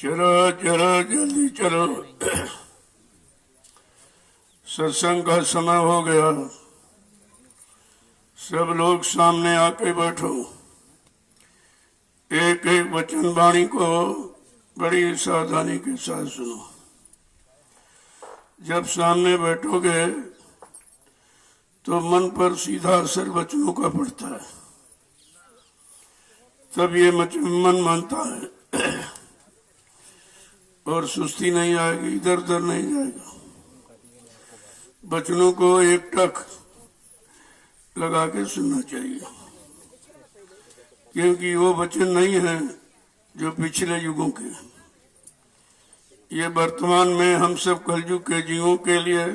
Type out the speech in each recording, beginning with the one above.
चलो चलो जल्दी चलो, सत्संग का समय हो गया। सब लोग सामने आके बैठो। एक एक वचन वाणी को बड़ी सावधानी के साथ सुनो। जब सामने बैठोगे तो मन पर सीधा असर वचनों का पड़ता है, तब ये मन मानता है और सुस्ती नहीं आएगी, इधर उधर नहीं जाएगा। वचनों को एक टक लगा के सुनना चाहिए, क्योंकि वो वचन नहीं है जो पिछले युगों के। ये वर्तमान में हम सब कलयुग के जीवों के लिए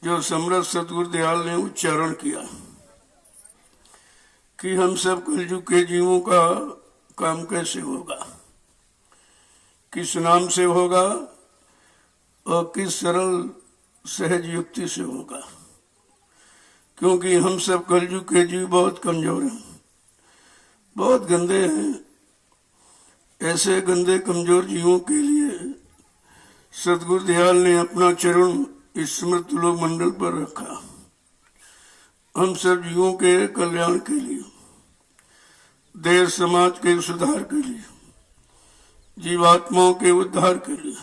जो समर्थ सतगुरु दयाल ने उच्चारण किया कि हम सब कलयुग के जीवों का काम कैसे होगा, किस नाम से होगा और किस सरल सहज युक्ति से होगा। क्योंकि हम सब कलयुग के जीव बहुत कमजोर हैं, बहुत गंदे हैं। ऐसे गंदे कमजोर जीवों के लिए सतगुरु दयाल ने अपना चरण इस समृत लोक मंडल पर रखा, हम सब जीवों के कल्याण के लिए, देश समाज के सुधार के लिए, जीवात्माओं के उद्धार के लिए,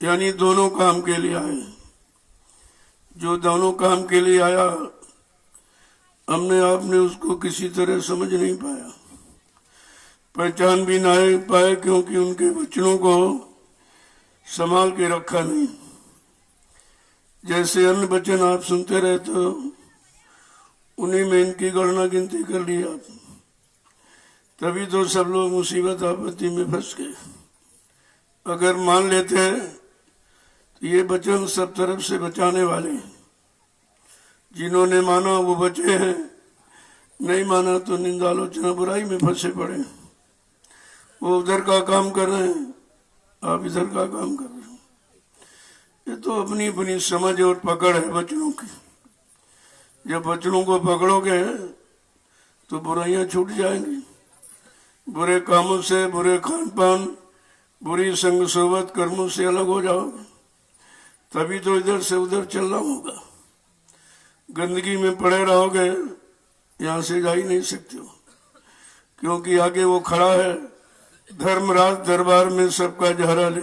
यानी दोनों काम के लिए आए। जो दोनों काम के लिए आया, हमने आपने उसको किसी तरह समझ नहीं पाया, पहचान भी नहीं पाए, क्योंकि उनके वचनों को संभाल के रखा नहीं। जैसे अन्य वचन आप सुनते रहते हो, उन्हीं में इनकी गणना गिनती कर ली आप, तभी तो सब लोग मुसीबत आपत्ति में फंस गए। अगर मान लेते हैं तो ये वचन सब तरफ से बचाने वाले हैं। जिन्होंने माना वो बचे हैं, नहीं माना तो निंदा आलोचना बुराई में फंसे पड़े। वो उधर का काम कर रहे हैं, आप इधर का काम कर रहे हैं। ये तो अपनी अपनी समझ और पकड़ है वचनों की। जब वचनों को पकड़ोगे तो बुराइयां छूट जाएंगी। बुरे कामों से, बुरे खान पान, बुरी संग सोबत कर्मों से अलग हो जाओगे, तभी तो इधर से उधर चलना होगा। गंदगी में पड़े रहोगे, यहाँ से जा ही नहीं सकते हो, क्योंकि आगे वो खड़ा है धर्मराज दरबार में सबका जहरा ले।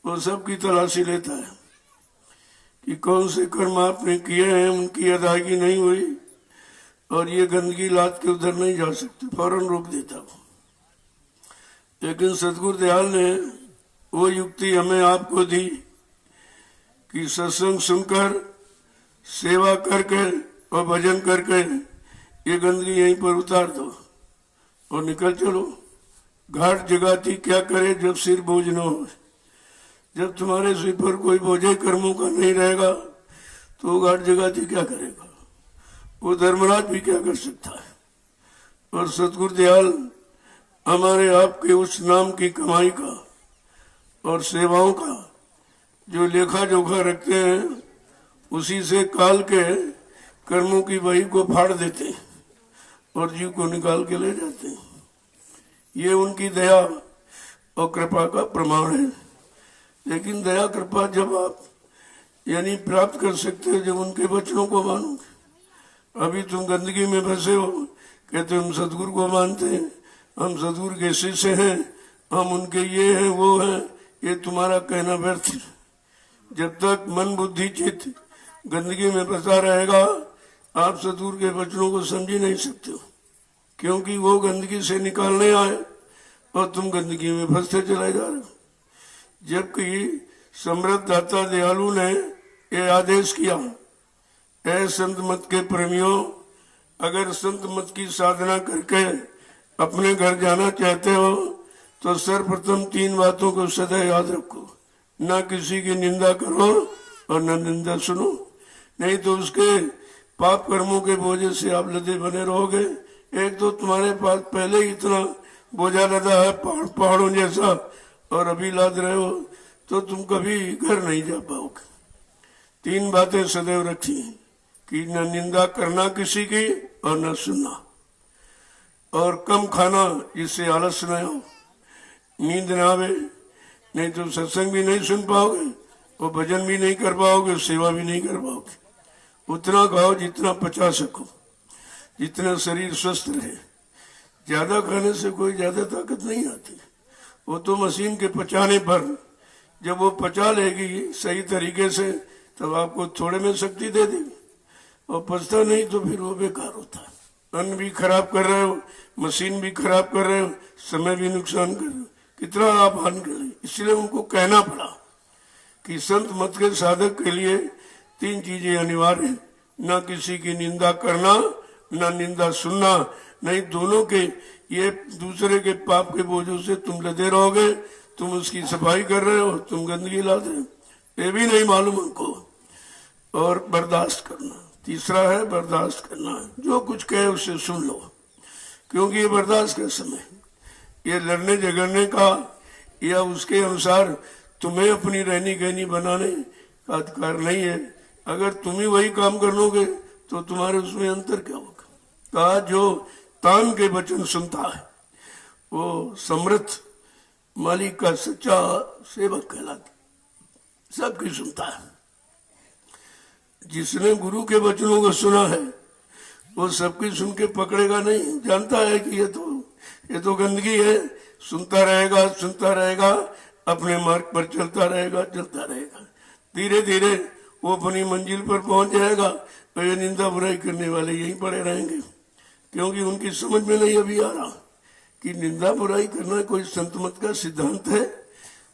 वो सबकी तलाशी लेता है कि कौन से कर्म आपने किए हैं, उनकी अदायगी नहीं हुई और ये गंदगी लाद के उधर नहीं जा सकते, फौरन रोक देता वो। लेकिन सतगुरु दयाल ने वो युक्ति हमें आपको दी कि सत्संग सुनकर, सेवा करके और भजन करके ये गंदगी यहीं पर उतार दो और निकल चलो। घाट जगाती क्या करे जब सिर बोझ न हो। जब तुम्हारे सिर पर कोई बोझे कर्मों का नहीं रहेगा तो घाट जगाती क्या करेगा। वो धर्मराज भी क्या कर सकता है। और सतगुरु दयाल हमारे आपके उस नाम की कमाई का और सेवाओं का जो लेखा जोखा रखते हैं, उसी से काल के कर्मों की बही को फाड़ देते हैं और जीव को निकाल के ले जाते हैं। ये उनकी दया और कृपा का प्रमाण है। लेकिन दया कृपा जब आप यानी प्राप्त कर सकते हो जब उनके वचनों को मानोगे। अभी तुम गंदगी में फंसे हो, कहते हम सतगुरु को मानते हैं, हम सतगुरु के शिष्य हैं, हम उनके ये हैं वो हैं। ये तुम्हारा कहना व्यर्थ है। जब तक मन बुद्धि चित्त गंदगी में फंसा रहेगा, आप सतगुरु के वचनों को समझ ही नहीं सकते हो, क्योंकि वो गंदगी से निकालने आए और तुम गंदगी में फंसते चले जा रहे हो। जबकि समृद्ध दाता दयालु ने ये आदेश किया, ऐ संत मत के प्रेमियों, अगर संत मत की साधना करके अपने घर जाना चाहते हो तो सर्वप्रथम 3 बातों को सदा याद रखो। न किसी की निंदा करो और न निंदा सुनो, नहीं तो उसके पाप कर्मों के बोझे से आप लदे बने रहोगे। एक तो तुम्हारे पास पहले ही इतना बोझा लदा है पहाड़ों जैसा, और अभी लाद रहे हो तो तुम कभी घर नहीं जा पाओगे। 3 बातें सदैव रखी कि न निंदा करना किसी की और न सुनना, और कम खाना जिससे आलस न हो, नींद ना आवे, नहीं तो सत्संग भी नहीं सुन पाओगे और भजन भी नहीं कर पाओगे, सेवा भी नहीं कर पाओगे। उतना खाओ जितना पचा सको, जितना शरीर स्वस्थ रहे। ज्यादा खाने से कोई ज्यादा ताकत नहीं आती, वो तो मशीन के पचाने पर जब वो पचा लेगी सही तरीके से तब आपको थोड़े में शक्ति दे देगी, और पचता नहीं तो फिर वो बेकार होता है। अन्न भी खराब कर रहे हो, मशीन भी खराब कर रहे हो, समय भी नुकसान कर रहे हो, कितना आप हानि कर रहे। इसलिए उनको कहना पड़ा कि संत मत के साधक के लिए 3 चीजें अनिवार्य है, न किसी की निंदा करना, न निंदा सुनना, नहीं दोनों के ये दूसरे के पाप के बोझों से तुम लदे रहोगे, तुम उसकी सफाई कर रहे हो, तुम गंदगी ला रहे हो, ये भी नहीं मालूम उनको। और बर्दाश्त करना, तीसरा है बर्दाश्त करना, जो कुछ कहे उससे सुन लो, क्योंकि ये बर्दाश्त का समय, ये लड़ने झगड़ने का या उसके अनुसार तुम्हें अपनी रहनी गहनी बनाने का अधिकार नहीं है। अगर तुम ही वही काम कर लोगे तो तुम्हारे उसमें अंतर क्या होगा। कहा जो तान के वचन सुनता है वो समर्थ मालिक का सच्चा सेवक कहलाता, सबकी सुनता है। जिसने गुरु के वचनों को सुना है वो सबकी सुन के पकड़ेगा नहीं, जानता है कि ये तो गंदगी है, सुनता रहेगा, अपने मार्ग पर चलता रहेगा। धीरे धीरे वो अपनी मंजिल पर पहुंच जाएगा। तो ये निंदा बुराई करने वाले यहीं पड़े रहेंगे, क्योंकि उनकी समझ में नहीं अभी आ रहा कि निंदा बुराई करना कोई संत मत का सिद्धांत है,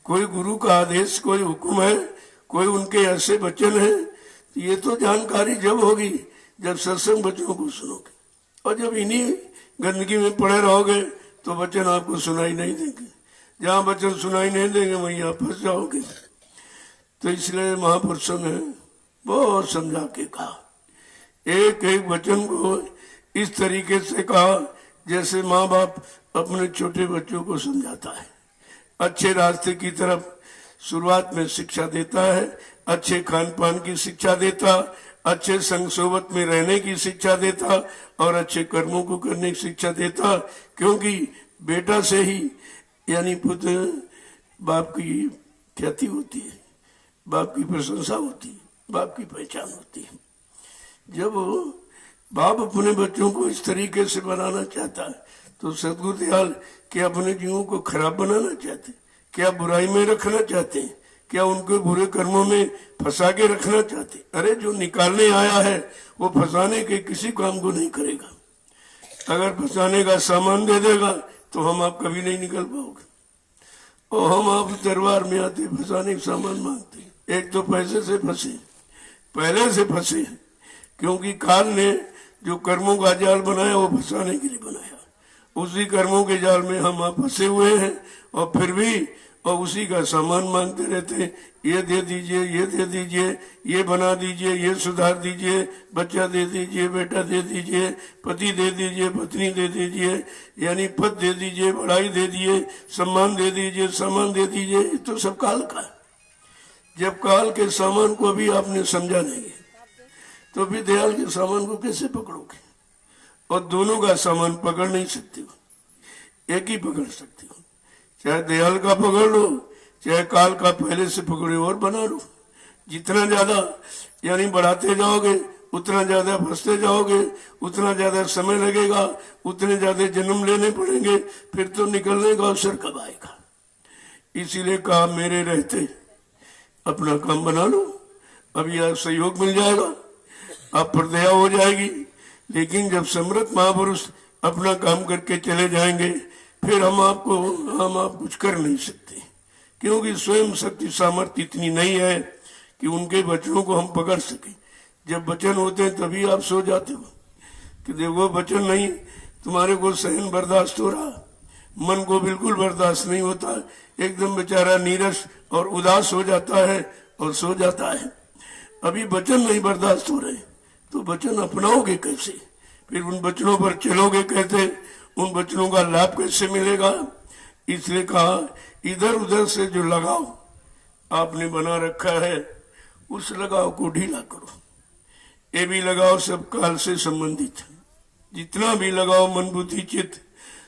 कोई गुरु का आदेश, कोई हुक्म है, कोई उनके ऐसे वचन है। ये तो जानकारी जब होगी जब सत्संग वचनों को सुनोगे, और जब इन्हीं गंदगी में पड़े रहोगे तो वचन आपको सुनाई नहीं देंगे। जहाँ वचन सुनाई नहीं देंगे वहीं आप फंस जाओगे। तो इसलिए महापुरुषों ने बहुत समझा के कहा, एक एक वचन को इस तरीके से कहा जैसे माँ बाप अपने छोटे बच्चों को समझाता है। अच्छे रास्ते की तरफ शुरुआत में शिक्षा देता है, अच्छे खान पान की शिक्षा देता, अच्छे संग सोबत में रहने की शिक्षा देता और अच्छे कर्मों को करने की शिक्षा देता। क्योंकि बेटा से ही यानी पुत्र बाप की ख्याति होती है, बाप की प्रशंसा होती है, बाप की पहचान होती है। जब बाप अपने बच्चों को इस तरीके से बनाना चाहता है तो सदगुरु दयाल क्या अपने जीवों को खराब बनाना चाहते, क्या बुराई में रखना चाहते हैं, क्या उनको बुरे कर्मों में फंसा के रखना चाहते? अरे जो निकालने आया है वो फंसाने के किसी काम को नहीं करेगा। अगर फंसाने का सामान दे देगा तो हम आप कभी नहीं निकल पाओगे, और हम आप दरबार में आते फंसाने का सामान मांगते। एक तो पैसे से फंसे, पहले से फंसे, क्योंकि काल ने जो कर्मों का जाल बनाया वो फंसाने के लिए बनाया। उसी कर्मों के जाल में हम आप फंसे हुए हैं, और फिर भी और उसी का सामान मांगते रहते हैं। ये दे दीजिए, ये दे दीजिए, ये बना दीजिए, ये सुधार दीजिए, बच्चा दे दीजिए, बेटा दे दीजिए, पति दे दीजिए, पत्नी दे दीजिए, यानी पद दे दीजिए, बढ़ाई दे दीजिए, सम्मान दे दीजिए, सामान दे दीजिए। ये तो सब काल का है। जब काल के सामान को भी आपने समझा नहीं है तो फिर दयाल के सामान को कैसे पकड़ोगे? और दोनों का सामान पकड़ नहीं सकते हो, एक ही पकड़ सकते हो। चाहे दयाल का पकड़ लो, चाहे काल का पहले से पकड़े और बना लो। जितना ज्यादा यानी बढ़ाते जाओगे उतना ज्यादा फंसते जाओगे, उतना ज्यादा समय लगेगा, उतने ज्यादा जन्म लेने पड़ेंगे, फिर तो निकलने का अवसर कब आएगा। इसीलिए कहा मेरे रहते अपना काम बना लो, अब यह सहयोग मिल जाएगा, आप पर दया हो जाएगी। लेकिन जब समर्थ महापुरुष अपना काम करके चले जाएंगे फिर हम आप कुछ कर नहीं सकते, क्योंकि स्वयं शक्ति सामर्थ्य इतनी नहीं है कि उनके वचनों को हम पकड़ सके। जब वचन होते हैं तभी आप सो जाते हो कि देखो वचन नहीं, तुम्हारे को सहन बर्दाश्त हो रहा, मन को बिल्कुल बर्दाश्त नहीं होता, एकदम बेचारा नीरस और उदास हो जाता है और सो जाता है। अभी वचन नहीं बर्दाश्त हो रहे तो वचन अपनाओगे कैसे? फिर उन वचनों पर चलोगे कैसे? उन वचनों का लाभ कैसे मिलेगा? इसलिए कहा इधर उधर से जो लगाव आपने बना रखा है उस लगाव को ढीला करो। ये भी लगाव सब काल से संबंधित है। जितना भी लगाव मन बुद्धि चित्त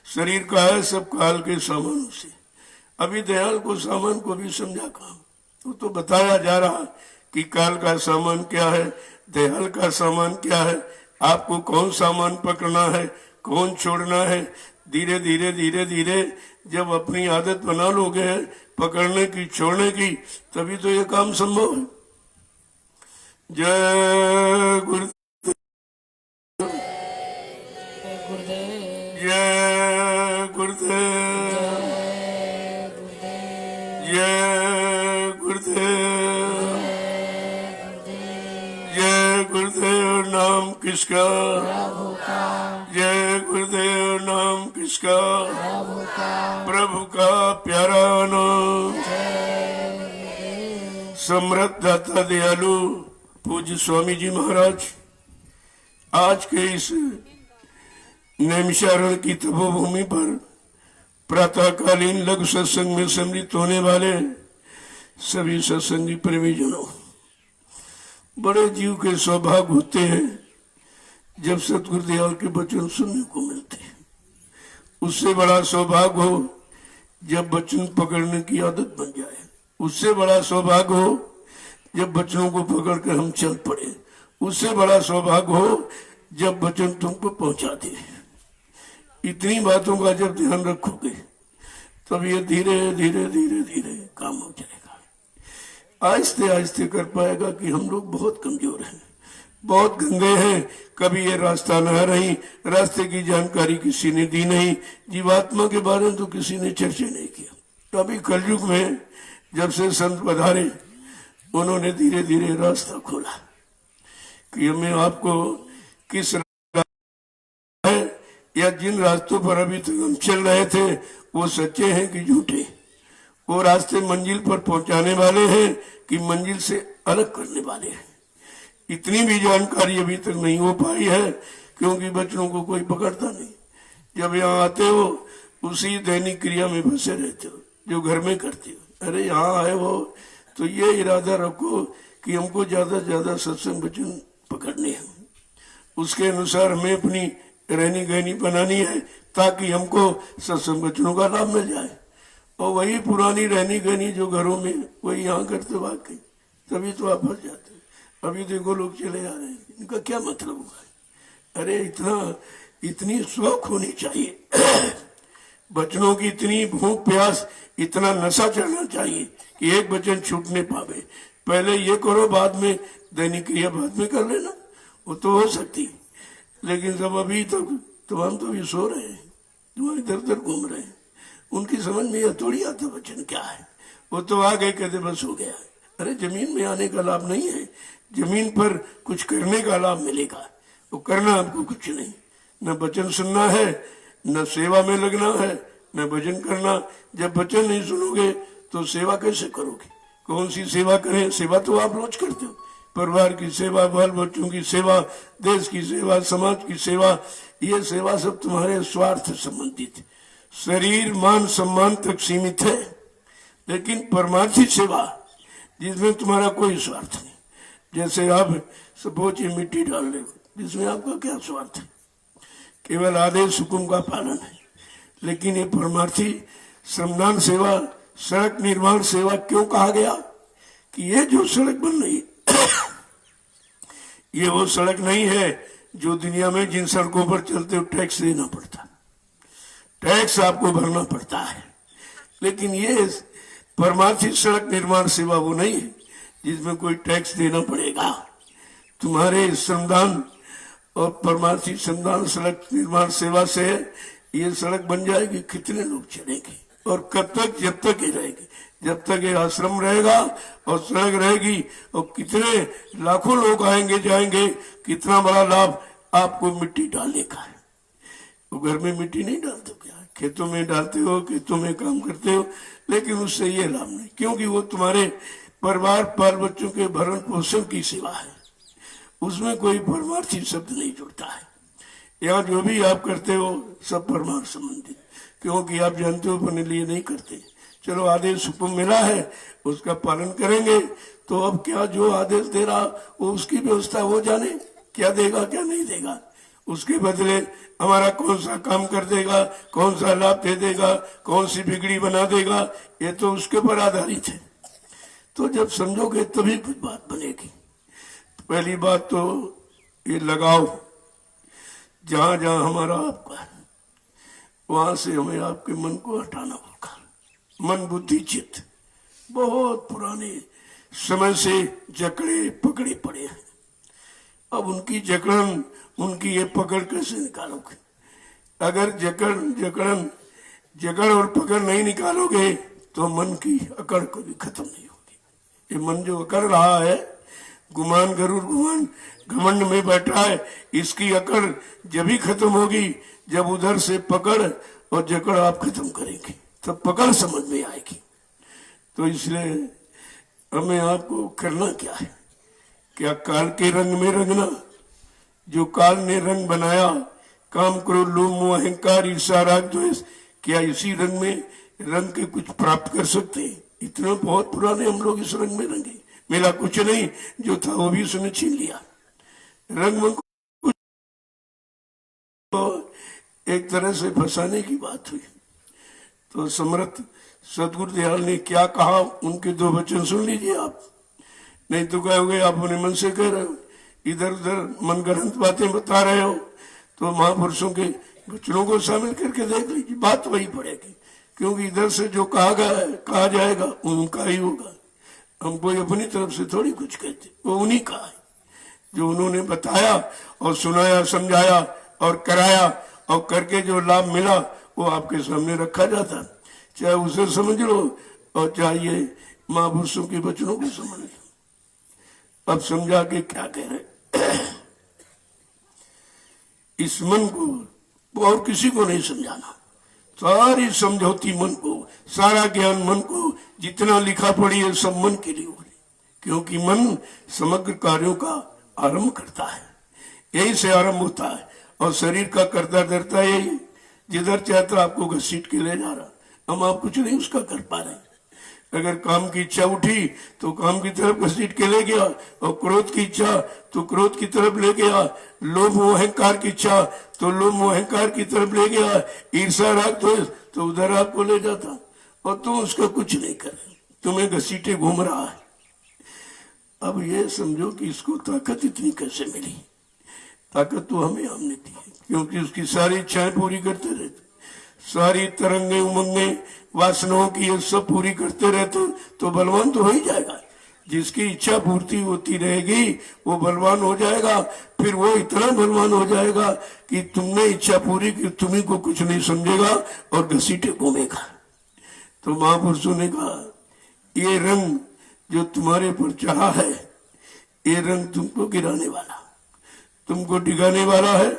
शरीर का है सब काल के सामानों से। अभी दयाल को सामान को भी समझा कहा। तो बताया जा रहा कि काल का सामान क्या है, दयाल का सामान क्या है, आपको कौन सामान पकड़ना है, कौन छोड़ना है। धीरे धीरे धीरे धीरे जब अपनी आदत बना लोगे पकड़ने की छोड़ने की, तभी तो ये काम संभव है। जय गुरुदेव, जय गुरुदेव, जय गुरुदेव, जय गुरुदेव। नाम किसका? जय गुरुदेव। नाम किसका? प्रभु का प्यारा नाम। समृद्ध दाता दयालु पूज्य स्वामी जी महाराज आज के इस नैमिषारण्य की तपोभूमि पर प्रातःकालीन लघु सत्संग में सम्मिलित होने वाले सभी सत्संगी प्रेमीजनों, बड़े जीव के सौभाग्य होते हैं जब सतगुरु दयाल के वचन सुनने को मिलते हैं। उससे बड़ा सौभाग्य हो जब वचन पकड़ने की आदत बन जाए। उससे बड़ा सौभाग्य हो जब वचनों को पकड़ कर हम चल पड़े। उससे बड़ा सौभाग्य हो जब वचन तुमको पहुंचा दे। इतनी बातों का जब ध्यान रखोगे तब ये धीरे धीरे धीरे धीरे काम हो जाएगा। आहिस्ते आहिस्ते कर पाएगा कि हम लोग बहुत कमजोर हैं, बहुत गंदे हैं। कभी ये रास्ता न रही, रास्ते की जानकारी किसी ने दी नहीं, जीवात्मा के बारे में तो किसी ने चर्चा नहीं किया। कभी कलयुग में जब से संत पधारे उन्होंने धीरे धीरे रास्ता खोला कि हमें आपको किस है या जिन रास्तों पर अभी तक हम चल रहे थे वो सच्चे हैं कि झूठे, वो रास्ते मंजिल पर पहुंचाने वाले हैं कि मंजिल से अलग करने वाले हैं। इतनी भी जानकारी अभी तक नहीं हो पाई है क्योंकि बच्चों को कोई पकड़ता नहीं। जब यहाँ आते हो उसी दैनिक क्रिया में फंसे रहते हो जो घर में करते हो। अरे यहाँ आए हो तो ये इरादा रखो कि हमको ज्यादा से ज्यादा सत्संग वचन पकड़ने हैं, उसके अनुसार हमें अपनी रहनी गहनी बनानी है ताकि हमको सत्संग वचनों का लाभ मिल जाए। और वही पुरानी रहनी गहनी जो घरों में वही यहाँ करते वाकई, तभी तो आप फंस जाते। अभी देखो लोग चले जा रहे हैं, इनका क्या मतलब हुआ है? अरे इतनी शौक होनी चाहिए वचनों की, इतनी भूख प्यास, इतना नशा चढ़ना चाहिए कि एक वचन छूटने पावे। पहले ये करो, बाद में दैनिक क्रिया बाद में कर लेना, वो तो हो सकती। लेकिन सब अभी तक तो हम तो अभी सो रहे हैं, तुम इधर उधर घूम रहे हैं। उनकी समझ में यह थोड़ी आता वचन क्या है। वो तो आ गए कहते बस हो गया। अरे जमीन में आने का लाभ नहीं है, जमीन पर कुछ करने का लाभ मिलेगा। वो करना आपको कुछ नहीं, न वचन सुनना है, न सेवा में लगना है, न भजन करना। जब वचन नहीं सुनोगे तो सेवा कैसे करोगे? कौन सी सेवा करें? सेवा तो आप रोज करते हो, परिवार की सेवा, बाल बच्चों की सेवा, देश की सेवा, समाज की सेवा। ये सेवा सब तुम्हारे स्वार्थ संबंधित, शरीर मान सम्मान तक सीमित है। लेकिन परमार्थी सेवा जिसमें तुम्हारा कोई स्वार्थ नहीं, जैसे आप सपोज ये मिट्टी डाल रहे हो, जिसमें आपका क्या स्वार्थ है? केवल आदेश हुकुम का पालन है। लेकिन ये परमार्थी श्रमदान सेवा, सड़क निर्माण सेवा क्यों कहा गया? कि ये जो सड़क बन रही ये वो सड़क नहीं है जो दुनिया में जिन सड़कों पर चलते हो टैक्स देना पड़ता, टैक्स आपको भरना पड़ता है। लेकिन ये परमार्थी सड़क निर्माण सेवा वो नहीं है जिसमें कोई टैक्स देना पड़ेगा। तुम्हारे श्रमदान और परमार्थी श्रमदान सड़क निर्माण सेवा से ये सड़क बन जाएगी। कितने लोग चलेंगे और कब तक? जब तक ये रहेगी, जब तक ये आश्रम रहेगा और सड़क रहेगी। और कितने लाखों लोग आएंगे जाएंगे, कितना बड़ा लाभ आपको मिट्टी डालने का है। वो घर में मिट्टी नहीं डालते क्या? खेतों में डालते हो, खेतों में काम करते हो, लेकिन उससे ये लाभ नहीं, क्योंकि वो तुम्हारे परिवार बाल बच्चों के भरण पोषण की सेवा है। उसमें कोई परमार्थी शब्द नहीं जुड़ता है। यहाँ जो भी आप करते हो सब परमार्थ संबंधित, क्योंकि आप जानते हो अपने लिए नहीं करते। चलो आदेश हुक्म मिला है उसका पालन करेंगे, तो अब क्या जो आदेश दे रहा वो उसकी व्यवस्था, वो जाने क्या देगा क्या नहीं देगा। उसके बदले हमारा कौन सा काम कर देगा, कौन सा लाभ दे देगा, कौन सी बिगड़ी बना देगा, ये तो उसके पर आधारित है। तो जब समझोगे तभी कुछ बात बनेगी। पहली बात तो ये लगाओ, जहां जहां हमारा आपका है वहां से हमें आपके मन को हटाना होगा। मन बुद्धि चित्त बहुत पुराने समय से जकड़े पकड़े पड़े हैं। अब उनकी जकड़न, उनकी ये पकड़ कैसे निकालोगे? अगर जकड़ और पकड़ नहीं निकालोगे तो मन की अकड़ कभी खत्म नहीं होगी। ये मन जो अकड़ रहा है, गुमान गरुड़ गुमान घमंड में बैठा है, इसकी अकड़ जब ही खत्म होगी जब उधर से पकड़ और जकड़ आप खत्म करेंगे, तब पकड़ समझ में आएगी। तो इसलिए हमें आपको करना क्या है? क्या काल के रंग में रंगना? जो काल ने रंग बनाया, काम क्रोध लोभ मोह अहंकार ईर्ष्या राग द्वेष, क्या इसी रंग में रंग के कुछ प्राप्त कर सकते हैं? इतने बहुत पुराने हम लोग इस रंग में रंगे, मिला कुछ नहीं, जो था वो भी उसने छीन लिया। रंग में कुछ तो एक तरह से फंसाने की बात हुई। तो समर्थ सदगुरुदयाल ने क्या कहा, उनके दो वचन सुन लीजिए आप, नहीं तो कहोगे आप अपने मन से कह रहे हो, इधर उधर मनगढ़ंत बातें बता रहे हो। तो महापुरुषों के वचनों को शामिल करके देख लीजिए, बात वही पड़ेगी। क्योंकि इधर से जो कहा जाएगा उनका ही होगा। हम कोई अपनी तरफ से थोड़ी कुछ कहते, वो उन्हीं का है जो उन्होंने बताया और सुनाया, समझाया और कराया, और करके जो लाभ मिला वो आपके सामने रखा जाता। चाहे उसे समझ लो और चाहे महापुरुषों के वचनों को समझ लो। अब समझा के क्या कह रहे, इस मन को और किसी को नहीं समझाना, सारी समझौती मन को, सारा ज्ञान मन को, जितना लिखा पड़ी है सब मन के लिए हो। क्योंकि मन समग्र कार्यों का आरंभ करता है, यही से आरंभ होता है। और शरीर का करता धरता यही, जिधर चाहता आपको घसीट के ले जा रहा। हम आप कुछ नहीं उसका कर पा रहे। अगर काम की इच्छा उठी तो काम की तरफ घसीट के ले गया, और क्रोध की इच्छा तो क्रोध की तरफ ले गया, लोभ मोह अहंकार की इच्छा तो लोभ मोह अहंकार की तरफ ले गया, ईर्ष्या राग तो उधर आपको ले जाता, और तुम उसका कुछ नहीं कर रहे, तुम्हें घसीटे घूम रहा है। अब ये समझो कि इसको ताकत इतनी कैसे मिली? ताकत तो हमें हमने दी है, क्योंकि उसकी सारी इच्छाएं पूरी करते रहते, सारी तरंगे उमंगे वासनाओं की ये सब पूरी करते रहते, तो बलवान तो हो ही जाएगा। जिसकी इच्छा पूर्ति होती रहेगी वो बलवान हो जाएगा। फिर वो इतना बलवान हो जाएगा कि तुमने इच्छा पूरी की, तुम्ही को कुछ नहीं समझेगा और घसीटे घूमेगा। तो महापुरुषों ने कहा, ये रंग जो तुम्हारे पर चढ़ा है, ये रंग तुमको गिराने वाला, तुमको डिगाने वाला है,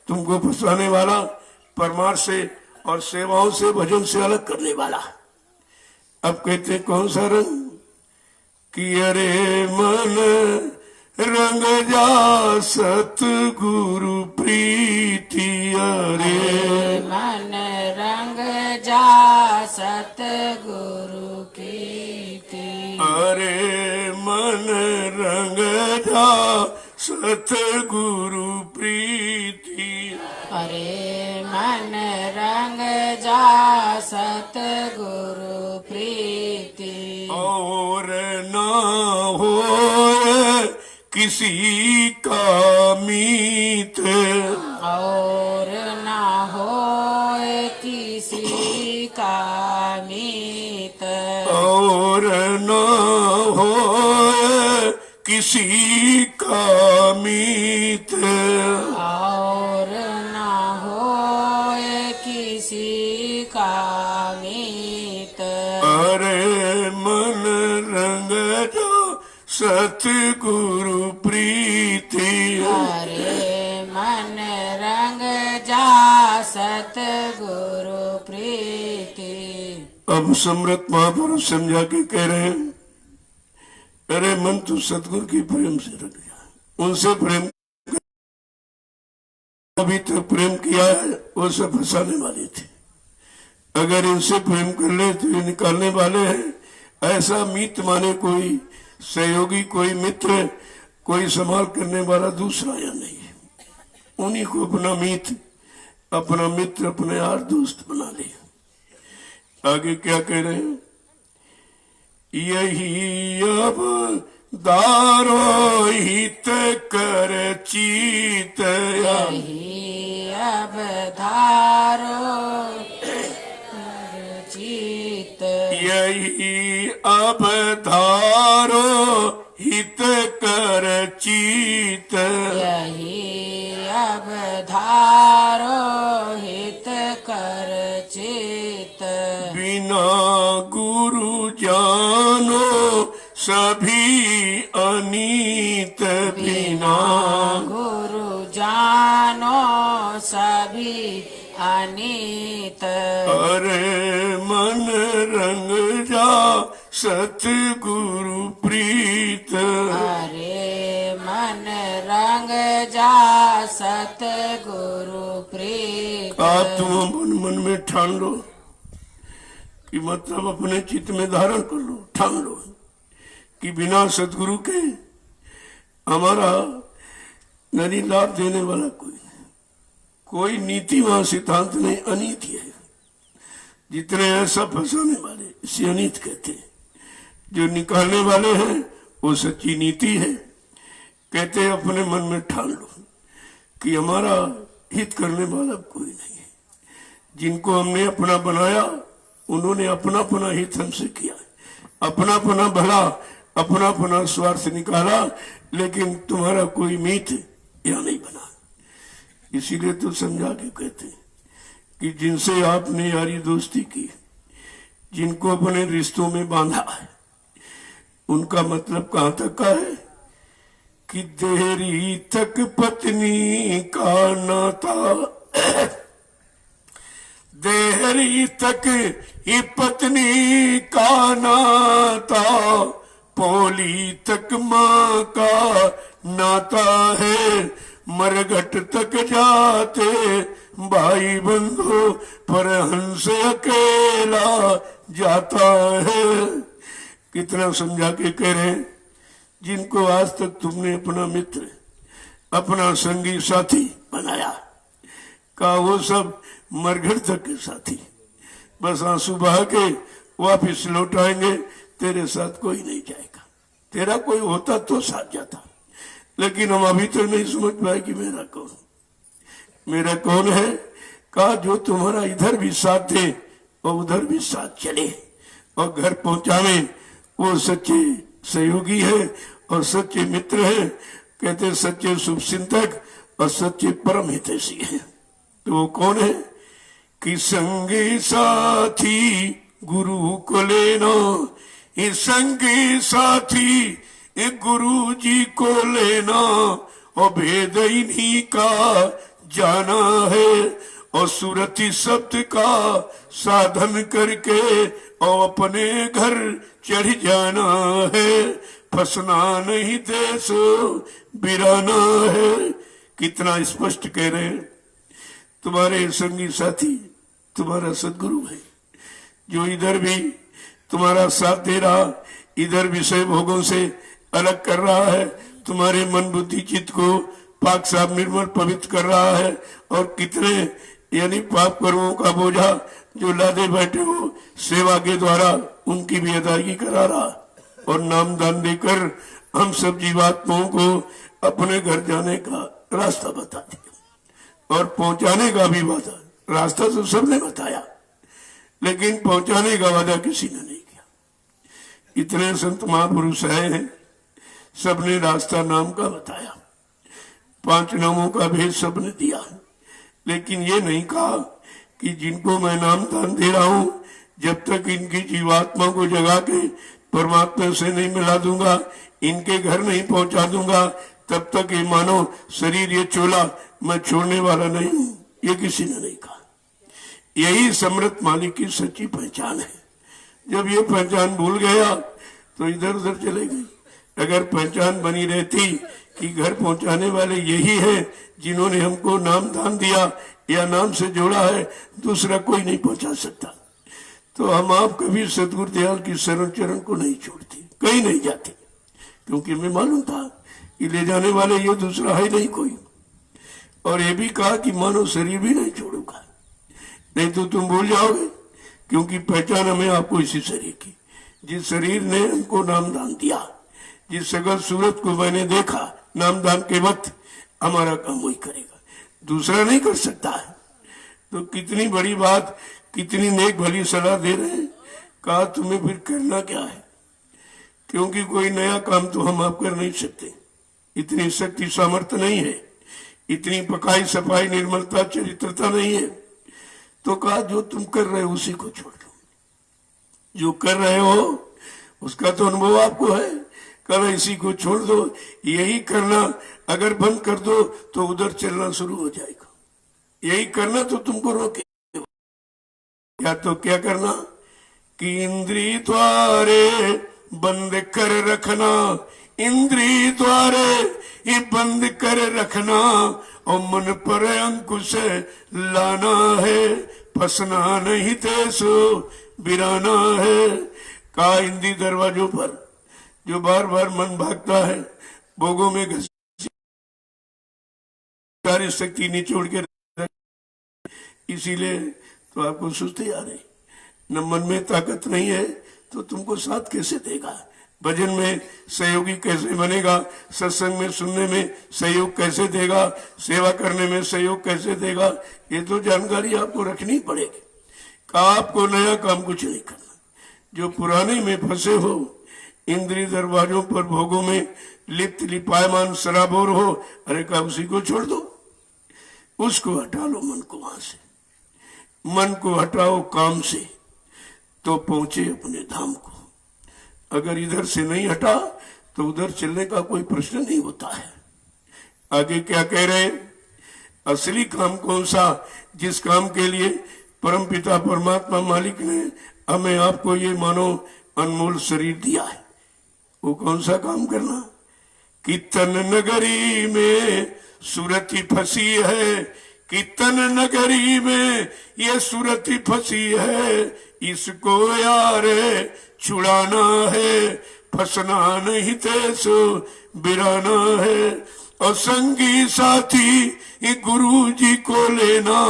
तुमको फंसाने वाला, परमार्थ से और सेवाओं से भजन से अलग करने वाला। अब कहते हैं कौन सा रंग? कि अरे मन रंग जा सतगुरु प्रीति, अरे मन रंग जा सतगुरु प्रीति, अरे मन रंग जा सतगुरु प्रीति, अरे मन रंग जा सतगुरु प्रीति, और ना हो किसी का मीत, और ना हो किसी का मीत, और ना हो किसी का मीत, और ना हो किसी का मीत, अरे मन रंग जा सतगुरु प्रीति, अरे मन रंग जा सतगुरु प्रीति। अब सम्राट महापुरुष समझा के कह रहे हैं, अरे मन तू सतगुरु की प्रेम से रख गया, उनसे प्रेम, अभी तक प्रेम किया है वो सब फंसाने वाले थे। अगर इनसे प्रेम कर ले तो ये निकालने वाले हैं। ऐसा मीत माने कोई सहयोगी, कोई मित्र, कोई संभाल करने वाला दूसरा या नहीं है। उन्हीं को अपना मीत, अपना मित्र, अपने यार दोस्त बना लिया। आगे क्या कह रहे हैं? यही अब दारो हित कर चीत, यही अब धारो चित, यही अब धारो हित कर चीत, यही अब धारो हित कर चित। बिना गुरु जानो सभी अनीत, बिना गुरु जानो सभी अनीत। अरे मन रंग जा सतगुरु प्रीत, अरे मन रंग जा सतगुरु प्रीत। आप तुम मन मन में ठान लो कि मतलब अपने चित्त में धारण कर लो, ठान लो कि बिना सतगुरु के हमारा नहीं लाभ देने वाला कोई नीति वहां सिद्धांत नहीं, अनीति है। जितने ऐसा फंसाने वाले इसे अनीत कहते हैं, जो निकालने वाले हैं वो सच्ची नीति है। कहते हैं अपने मन में ठान लो कि हमारा हित करने वाला कोई नहीं है। जिनको हमने अपना बनाया उन्होंने अपना अपना हित हमसे किया, अपना अपना भला, अपना अपना स्वार्थ निकाला, लेकिन तुम्हारा कोई मीत या नहीं बना। इसीलिए तो समझा के कहते हैं कि जिनसे आपने यारी दोस्ती की, जिनको अपने रिश्तों में बांधा है, उनका मतलब कहां तक का है कि देहरी तक पत्नी का नाता, देहरी तक ही पत्नी का नाता, पोली तक माँ का नाता है, मरघट तक जाते भाई बंधु, पर हंस अकेला जाता है। कितना समझा के कह रहे हैं, जिनको आज तक तुमने अपना मित्र, अपना संगी साथी बनाया, का वो सब मरघट तक के साथी, बस आंसू बहा के वापिस लौट आएंगे, तेरे साथ कोई नहीं जाएगा। तेरा कोई होता तो साथ जाता, लेकिन हम अभी तक नहीं समझ पाए कि मेरा कौन, मेरा कौन है। कहा जो तुम्हारा इधर भी साथ दे और उधर भी साथ चले और घर पहुंचावे, वो सच्चे सहयोगी है और सच्चे मित्र है। कहते सच्चे शुभ चिंतक और सच्चे परम हितैषी है। तो वो कौन है कि संगी साथी गुरु को लेना, ये संगी साथी एक गुरु जी को लेना, और भेद इन्हीं का जाना है, और सुरति शब्द का साधन करके और अपने घर चढ़ जाना है, फंसना नहीं देश बिराना है। कितना स्पष्ट कह रहे हैं, तुम्हारे संगी साथी तुम्हारा सदगुरु है, जो इधर भी तुम्हारा साथ दे रहा, इधर विषय भोगों से अलग कर रहा है, तुम्हारे मन बुद्धि चित्त को पाक साफ निर्मल पवित्र कर रहा है, और कितने यानी पाप कर्मों का बोझा जो लादे बैठे हो सेवा के द्वारा उनकी भी अदायगी करा रहा, और नाम दान देकर हम सब जीवात्माओं को अपने घर जाने का रास्ता बता दिया, और पहुंचाने का भी वादा। रास्ता तो सबने बताया, लेकिन पहुंचाने का वादा किसी ने नहीं किया। इतने संत महापुरुष आए हैं, सबने रास्ता नाम का बताया, 5 नामों का भेद सबने दिया, लेकिन ये नहीं कहा कि जिनको मैं नाम दान दे रहा हूं, जब तक इनकी जीवात्मा को जगा के परमात्मा से नहीं मिला दूंगा, इनके घर नहीं पहुंचा दूंगा, तब तक ये मानो शरीर ये चोला मैं छोड़ने वाला नहीं हूं। ये किसी ने नहीं कहा। यही समृत मालिक की सच्ची पहचान है। जब ये पहचान भूल गया तो इधर उधर चले गई। अगर पहचान बनी रहती कि घर पहुंचाने वाले यही है जिन्होंने हमको नाम दान दिया या नाम से जोड़ा है, दूसरा कोई नहीं पहुंचा सकता, तो हम आप कभी सतगुरु दयाल की शरण चरण को नहीं छोड़ते, कहीं नहीं जाते, क्योंकि हमें मालूम था कि ले जाने वाले ये दूसरा है नहीं कोई। और ये भी कहा कि मानव शरीर भी नहीं छोड़ूंगा, नहीं तो तुम भूल जाओगे, क्योंकि पहचान हमें आपको इसी शरीर की। जिस शरीर ने हमको नामदान दिया, जिस सगल सूरत को मैंने देखा नामदान के वक्त, हमारा काम वही करेगा, दूसरा नहीं कर सकता है। तो कितनी बड़ी बात, कितनी नेक भली सलाह दे रहे हैं। कहा तुम्हें फिर करना क्या है, क्योंकि कोई नया काम तो हम आप कर नहीं सकते, इतनी शक्ति सामर्थ्य नहीं है, इतनी पकाई सफाई निर्मलता चरित्रता नहीं है। तो कहा जो तुम कर रहे हो उसी को छोड़ दो, जो कर रहे हो उसका तो अनुभव आपको है, कल इसी को छोड़ दो, यही करना अगर बंद कर दो तो उधर चलना शुरू हो जाएगा। यही करना तो तुमको रोके, या तो क्या करना कि इंद्री द्वारे बंद कर रखना, इंद्री द्वारे ही बंद कर रखना, और मन पर अंकुश लाना है, फंसना नहीं तेसो बिराना है। कहा इंद्री दरवाजों पर जो बार बार मन भागता है, भोगों में सारी शक्ति निचोड़ के, इसीलिए तो आपको सुस्ती आ रही, न मन में ताकत नहीं है तो तुमको साथ कैसे देगा, भजन में सहयोगी कैसे बनेगा, सत्संग में सुनने में सहयोग कैसे देगा, सेवा करने में सहयोग कैसे देगा, ये तो जानकारी आपको रखनी पड़ेगी। कहा आपको नया काम कुछ नहीं करना, जो पुराने में फंसे हो, इंद्रिय दरवाजों पर भोगों में लिप्त लिपायमान सराबोर हो, अरे कहा उसी को छोड़ दो, उसको हटा लो मन को वहां से, मन को हटाओ काम से तो पहुंचे अपने धाम को। अगर इधर से नहीं हटा तो उधर चलने का कोई प्रश्न नहीं होता है। आगे क्या कह रहे हैं, असली काम कौन सा, जिस काम के लिए परमपिता परमात्मा मालिक ने हमें आपको ये मानो अनमोल शरीर दिया है, वो कौन सा काम करना कि तन नगरी में सुरती फंसी है, कि तन नगरी में ये सुरती फंसी है, इसको यार छुड़ाना है, फंसना नहीं तेसो बिराना है। और संगी साथी गुरु जी को लेना,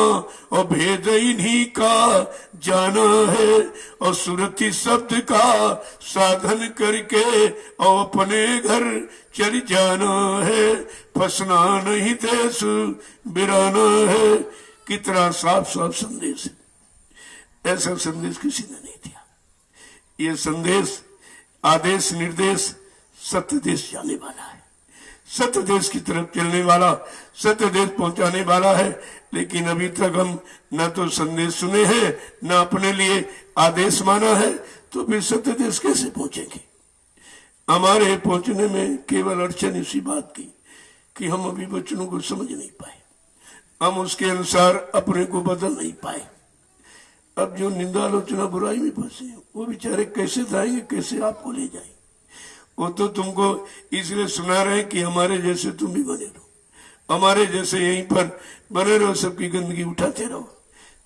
और भेद इन्हीं का जाना है, और सुरती शब्द का साधन करके और अपने घर चल जाना है, फंसना नहीं देश बिराना है। कितना साफ साफ संदेश है, ऐसा संदेश किसी ने नहीं दिया। ये संदेश आदेश निर्देश सत्य देश जाने वाला है, सत्य देश की तरफ चलने वाला, सत्य देश पहुंचाने वाला है। लेकिन अभी तक हम न तो संदेश सुने हैं, न अपने लिए आदेश माना है, तो फिर सत्य देश कैसे पहुंचेंगे। हमारे पहुंचने में केवल अड़चन इसी बात की कि हम अभी वचनों को समझ नहीं पाए, हम उसके अनुसार अपने को बदल नहीं पाए। अब जो निंदा आलोचना बुराई में फंसे हैं, वो बेचारे कैसे जाएंगे, कैसे आपको ले जाएंगे। वो तो तुमको इसलिए सुना रहे कि हमारे जैसे तुम भी बने रहो, हमारे जैसे यहीं पर बने रहो, सबकी गंदगी उठाते रहो।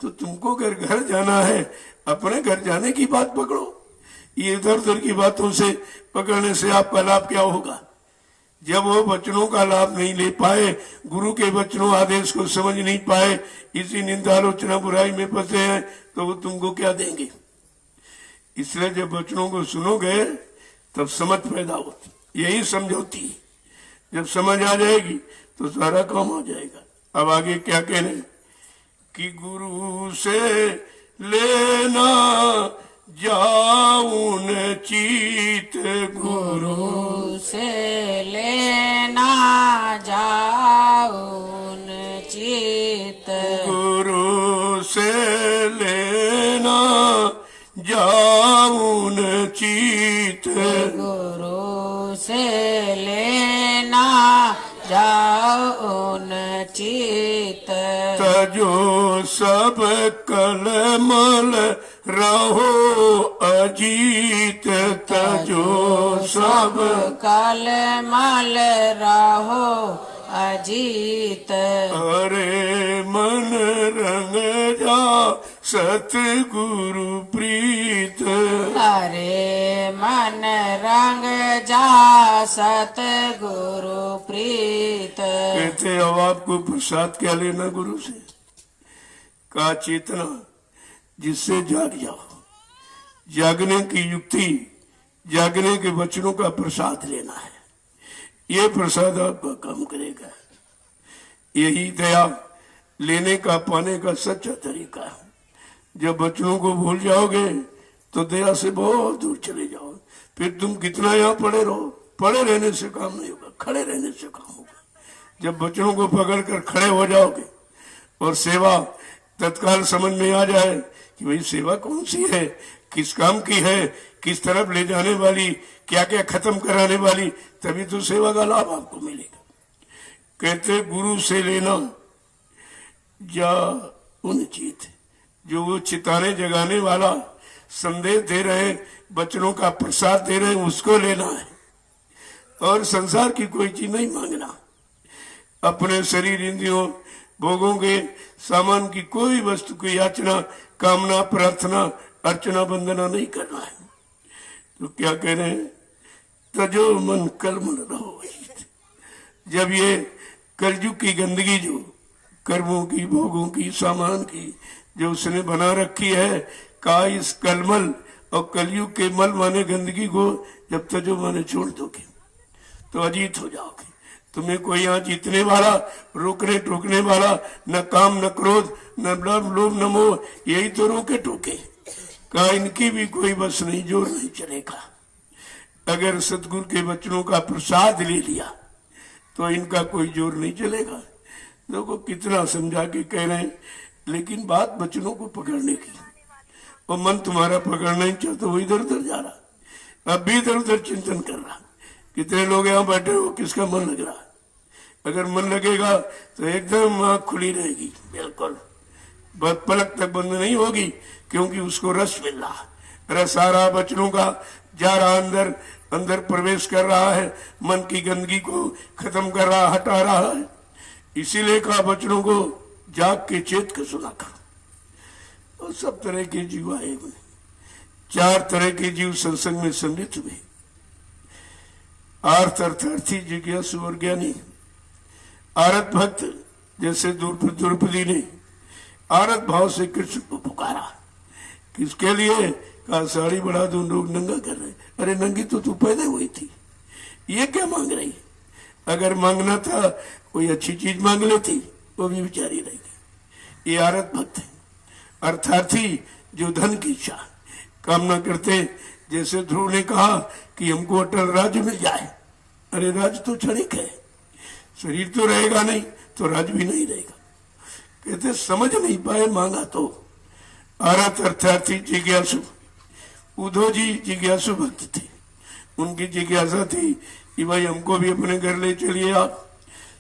तो तुमको अगर घर जाना है, अपने घर जाने की बात पकड़ो, ये इधर उधर की बातों से पकड़ने से आपका लाभ क्या होगा। जब वो वचनों का लाभ नहीं ले पाए, गुरु के वचनों आदेश को समझ नहीं पाए, इसी निंदा आलोचना बुराई में फंसे हैं, तो वो तुमको क्या देंगे। इसलिए जब वचनों को सुनोगे तब समझ पैदा होती, यही समझौती। जब समझ आ जाएगी तो सारा काम आ जाएगा। अब आगे क्या कह रहे कि गुरु से लेना जाऊन चीत, गुरु से लेना जाऊन चित, गुरु से लेना जाऊन चीत, गुरु से लेना जाऊन चित। तजो सब कलमल रहो अजीत, तजो सब कलमल रहो अजीत। अरे मन रंग जा सतगुरु प्रीत। हरे मन रंग जा सतगुरु प्रीत। कहते अब आपको प्रसाद क्या लेना गुरु से? का चेतना जिससे जाग जाओ। जागने की युक्ति, जागने के वचनों का प्रसाद लेना है। ये प्रसाद आपका काम करेगा। यही दया लेने का, पाने का सच्चा तरीका है। जब वचनों को भूल जाओगे तो दया से बहुत दूर चले जाओ। फिर तुम कितना यहाँ पड़े रहो, पड़े रहने से काम नहीं होगा, खड़े रहने से काम होगा। जब वचनों को पकड़ कर खड़े हो जाओगे और सेवा तत्काल समझ में आ जाए कि भाई सेवा कौन सी है, किस काम की है, किस तरफ ले जाने वाली, क्या क्या खत्म कराने वाली, तभी तो सेवा का लाभ आपको मिलेगा। कहते गुरु से लेना या उन चीत जो वो चिताने जगाने वाला संदेश दे रहे, बचनों का प्रसाद दे रहे, उसको लेना है और संसार की कोई चीज नहीं मांगना। अपने शरीर, इंद्रियों, भोगों के सामान की कोई वस्तु की याचना, कामना, प्रार्थना, अर्चना, वंदना नहीं करना है। तो क्या कह रहे हैं? तजो मन कर्म रहो। जब ये कलयुग की गंदगी जो कर्मों की, भोगों की, सामान की जो उसने बना रखी है, का इस कलमल और कलयुग के मल माने गंदगी को जब तजो माने छोड़ दोगे तो अजीत हो जाओगे। तुम्हें कोई यहाँ जीतने वाला, रोकने टोकने वाला, न काम न क्रोध न लोभ न मोह, यही तो रोके टोके। का इनकी भी कोई बस नहीं, जोर नहीं चलेगा। अगर सतगुरु के वचनों का प्रसाद ले लिया तो इनका कोई जोर नहीं चलेगा। देखो कितना समझा के कह रहे हैं, लेकिन बात वचनों को पकड़ने की। और मन तुम्हारा पकड़ना नहीं चाहता, वो इधर उधर जा रहा, अब भी इधर उधर चिंतन कर रहा। कितने लोग यहाँ बैठे हो, किसका मन लग रहा? अगर मन लगेगा तो एकदम आँख खुली रहेगी, बिल्कुल पलक तक बंद नहीं होगी, क्योंकि उसको रस मिल रहा। रस आ रहा वचनों का, जा रहा अंदर, अंदर प्रवेश कर रहा है, मन की गंदगी को खत्म कर रहा, हटा रहा है। इसीलिए कहा वचनों को जाग के चेत के सुना कर। और सब तरह के जीव आए हुए, 4 तरह के जीव सत्संग में सम्मिलित हुए। आर्थ अर्थार्थी, जिज्ञासु और ज्ञानी। आरत भक्त जैसे द्रौपदी ने आरत भाव से कृष्ण को पुकारा। किसके लिए? कहा साड़ी बढ़ा दो, लोग नंगा कर रहे। अरे नंगी तो तू पैदा हुई थी, ये क्या मांग रही? अगर मांगना था कोई अच्छी चीज मांग लेती, वो भी बेचारी रहेगी। ये आरत भक्त है। अर्थार्थी जो धन की इच्छा कामना करते, जैसे ध्रुव ने कहा कि हमको अटल राज्य मिल जाए। अरे राज तो क्षणिक है, शरीर तो रहेगा नहीं, तो राज भी नहीं रहेगा। कहते समझ नहीं पाए, मांगा तो। आरत अर्थार्थी जिज्ञासु। उद्धव जी जिज्ञासु भक्त थे। उनकी जिज्ञासा थी कि भाई हमको भी अपने घर ले चलिए आप।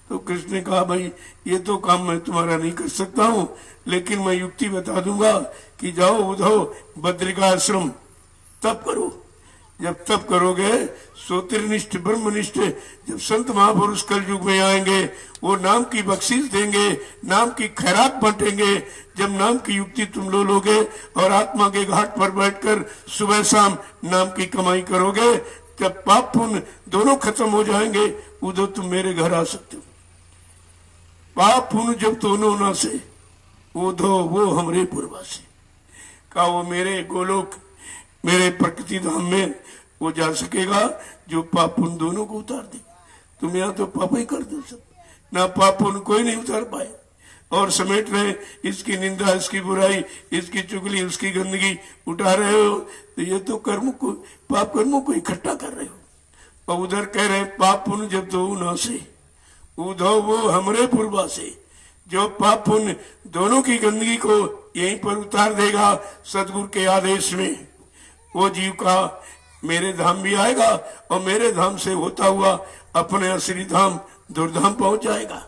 तो कृष्ण ने कहा भाई ये तो काम मैं तुम्हारा नहीं कर सकता हूँ, लेकिन मैं युक्ति बता दूंगा कि जाओ उद्धव बद्रिकाश्रम तप करो। जब तप करोगे सोतिर्निष्ठ ब्रह्मनिष्ठ, जब संत महापुरुष कल युग में आएंगे, वो नाम की बख्शीश देंगे, नाम की खैरात बांटेंगे। जब नाम की युक्ति तुम लोगे और आत्मा के घाट पर बैठकर सुबह शाम नाम की कमाई करोगे, तब पाप पुण्य दोनों खत्म हो जाएंगे। उधर तुम मेरे घर आ सकते हो। पाप पुण्य जब दोनों ना से उधो वो हमरे पूर्वासी का, वो मेरे गोलोक, मेरे प्रकृति धाम में वो जा सकेगा जो पाप पुण्य दोनों को उतार दे। तुम यहाँ तो पाप ही कर दो सब, ना पाप पुण्य कोई नहीं उतार पाए और समेट रहे। इसकी निंदा, इसकी बुराई, इसकी चुगली, उसकी गंदगी उठा रहे हो, तो ये तो कर्म को, पाप कर्मों को इकट्ठा कर रहे हो। और उधर कह रहे पाप पुण्य जब दो ना से उधो वो हमरे पूर्वा से, जो पाप पुण्य दोनों की गंदगी को यहीं पर उतार देगा सतगुरु के आदेश में, वो जीव का मेरे धाम भी आएगा और मेरे धाम से होता हुआ अपने असली धाम दुर्धाम पहुंच जाएगा।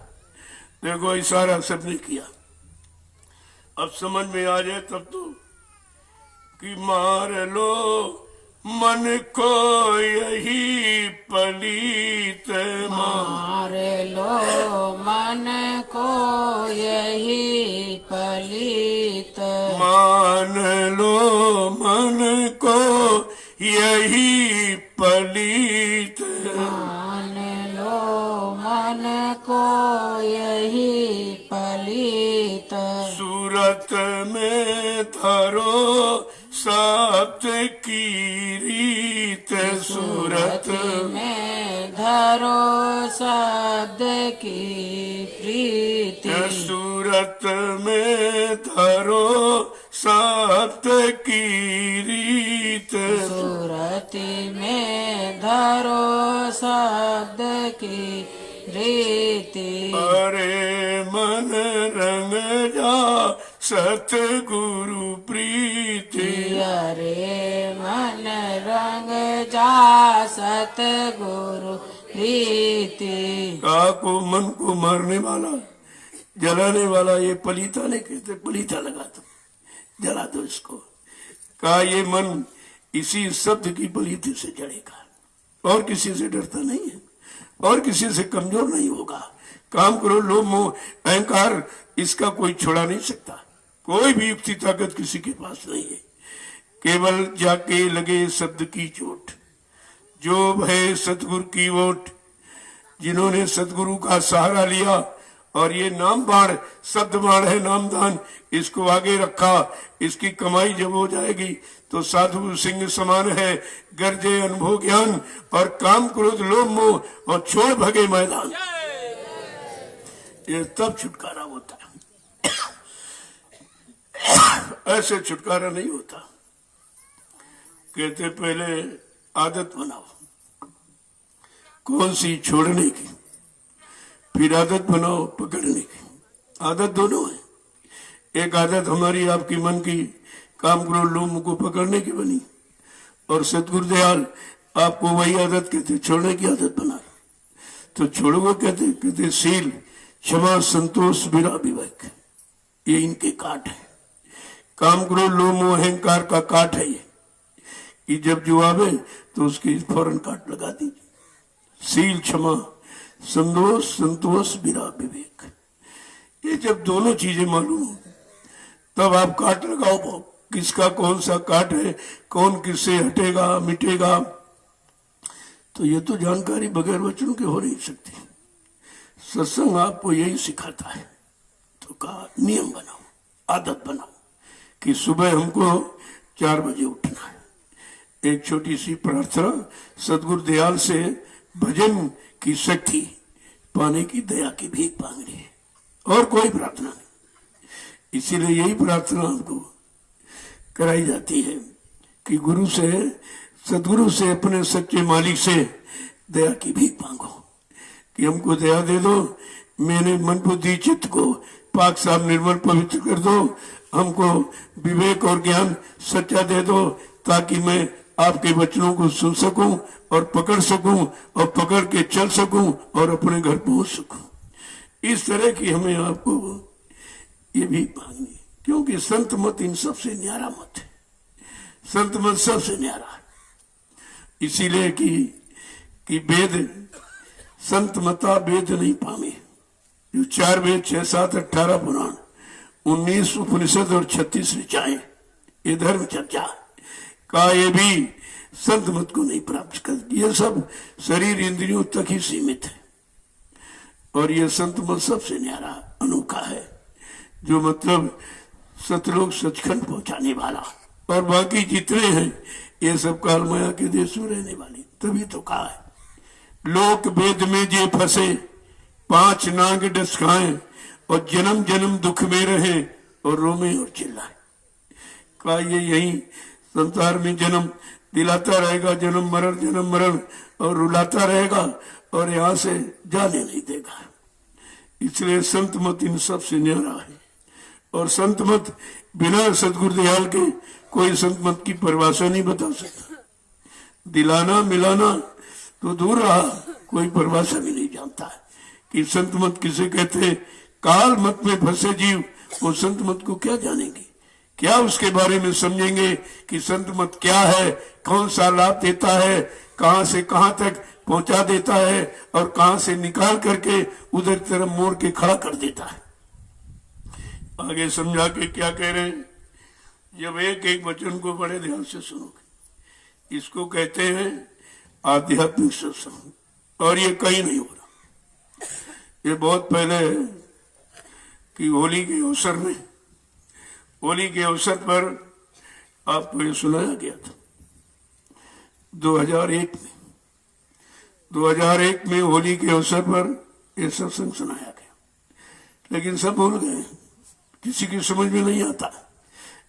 देखो इशारा सबने किया। अब समझ में आ जाए तब तो कि मार लो मन को यही पलीत, मार लो मन को यही पलीत, मार सूरत में धरो सत्य की रीत, सूरत में धरो शब्द की प्रीति, सूरत में धरो सत्य की रीत, सूरति में धरो शब्द की रीति। अरे मन रंग जा सतगुरु प्रीति, अरे मन रंग जा सतगुरु प्रीति। को मन को मारने वाला, जलाने वाला ये पलीता नहीं कहते, पलीता लगा दो, जला दो इसको। कहा ये मन इसी शब्द की पलीति से जड़ेगा और किसी से डरता नहीं है और किसी से कमजोर नहीं होगा। काम करो, लोभ मोह अहंकार इसका कोई छोड़ा नहीं सकता। कोई भी युक्ति ताकत किसी के पास नहीं है। केवल जाके लगे शब्द की चोट, जो भय सतगुरु की ओट। जिन्होंने सतगुरु का सहारा लिया और ये नाम बाण, शब्द बाण है नामदान, इसको आगे रखा, इसकी कमाई जब हो जाएगी तो साधु सिंह समान है। गर्जे अनुभव ज्ञान और काम क्रोध लोभ मोह और छोड़ भगे मैदान, ये तब छुटकारा होता है। ऐसे छुटकारा नहीं होता। कहते पहले आदत बनाओ कौन सी, छोड़ने की, फिर आदत बनाओ पकड़ने की। आदत दोनों है। एक आदत हमारी आपकी मन की काम करो लोग को पकड़ने की बनी, और सतगुरु दयाल आपको वही आदत कहते छोड़ने की आदत बना। तो छोड़ो कहते शील क्षमा संतोष विरा विवेक, ये इनके काट है। काम करो लोभ मोह अहंकार का काट है ये, कि जब जो आवे तो उसकी फौरन काट लगा दीजिए। शील क्षमा संतोष संतोष विरा विवेक, ये जब दोनों चीजें मालूम हो तब आप काट लगाओ। किसका कौन सा काट है, कौन किससे हटेगा मिटेगा, तो ये तो जानकारी बगैर वचनों के हो नहीं सकती। सत्संग आपको यही सिखाता है। तो कहा नियम बनाओ, आदत बनाओ कि सुबह हमको 4 बजे उठना है। एक छोटी सी प्रार्थना सतगुरु दयाल से भजन की शक्ति पाने की दया की भीख मांगनी है, और कोई प्रार्थना नहीं। इसीलिए यही प्रार्थना हमको कराई जाती है कि गुरु से, सतगुरु से, अपने सच्चे मालिक से दया की भीख मांगो कि हमको दया दे दो, मैंने मन बुद्धि चित्त को पाक साफ निर्मल पवित्र कर दो, हमको विवेक और ज्ञान सच्चा दे दो, ताकि मैं आपके वचनों को सुन सकूं और पकड़ सकूं और पकड़ के चल सकूं और अपने घर पहुंच सकूं। इस तरह की हमें आपको ये भी मांगनी, क्योंकि संत मत इन सबसे न्यारा मत है। संत मत सबसे न्यारा है, इसीलिए कि वेद संत मता वेद नहीं पामे। जो 4 वेद 6 7 18 पुराण 19 उपनिषद और 36 ऋचाएं, ये धर्म चर्चा का ये भी संत मत को नहीं प्राप्त कर। ये सब शरीर इंद्रियों तक ही सीमित है, और ये संत मत सबसे न्यारा अनोखा है, जो मतलब सतलोक सचखंड पहुंचाने वाला। और बाकी जितने हैं ये सब काल माया के देश में रहने वाले। तभी तो कहा है लोक वेद में जे फंसे 5 नाग डस खाएं, और जन्म जन्म दुख में रहे और रोमे और चिल्लाए। कहा ये यही संसार में जन्म दिलाता रहेगा, जन्म मरण और रुलाता रहेगा, और यहाँ से जाने नहीं देगा। इसलिए संत मत इन सबसे न्यारा है। और संत मत बिना सतगुरु दयाल के कोई संत मत की परिभाषा नहीं बता सकता। दिलाना मिलाना तो दूर रहा, कोई परिभाषा भी नहीं जानता है कि संत मत किसे कहते। काल मत में फंसे जीव वो संत मत को क्या जानेंगे, क्या उसके बारे में समझेंगे कि संत मत क्या है, कौन सा लाभ देता है, कहां से कहां तक पहुंचा देता है, और कहां से निकाल करके उधर तरफ मोड़ के खड़ा कर देता है। आगे समझा के क्या कह रहे हैं, जब एक एक वचन को बड़े ध्यान से सुनोगे, इसको कहते हैं आध्यात्मिक सत्संग, और ये कहीं नहीं हो रहा। ये बहुत पहले कि होली के अवसर में होली के अवसर पर आपको ये सुनाया गया था 2001 में होली के अवसर पर ये सत्संग सुनाया गया, लेकिन सब भूल गए, किसी की समझ में नहीं आता।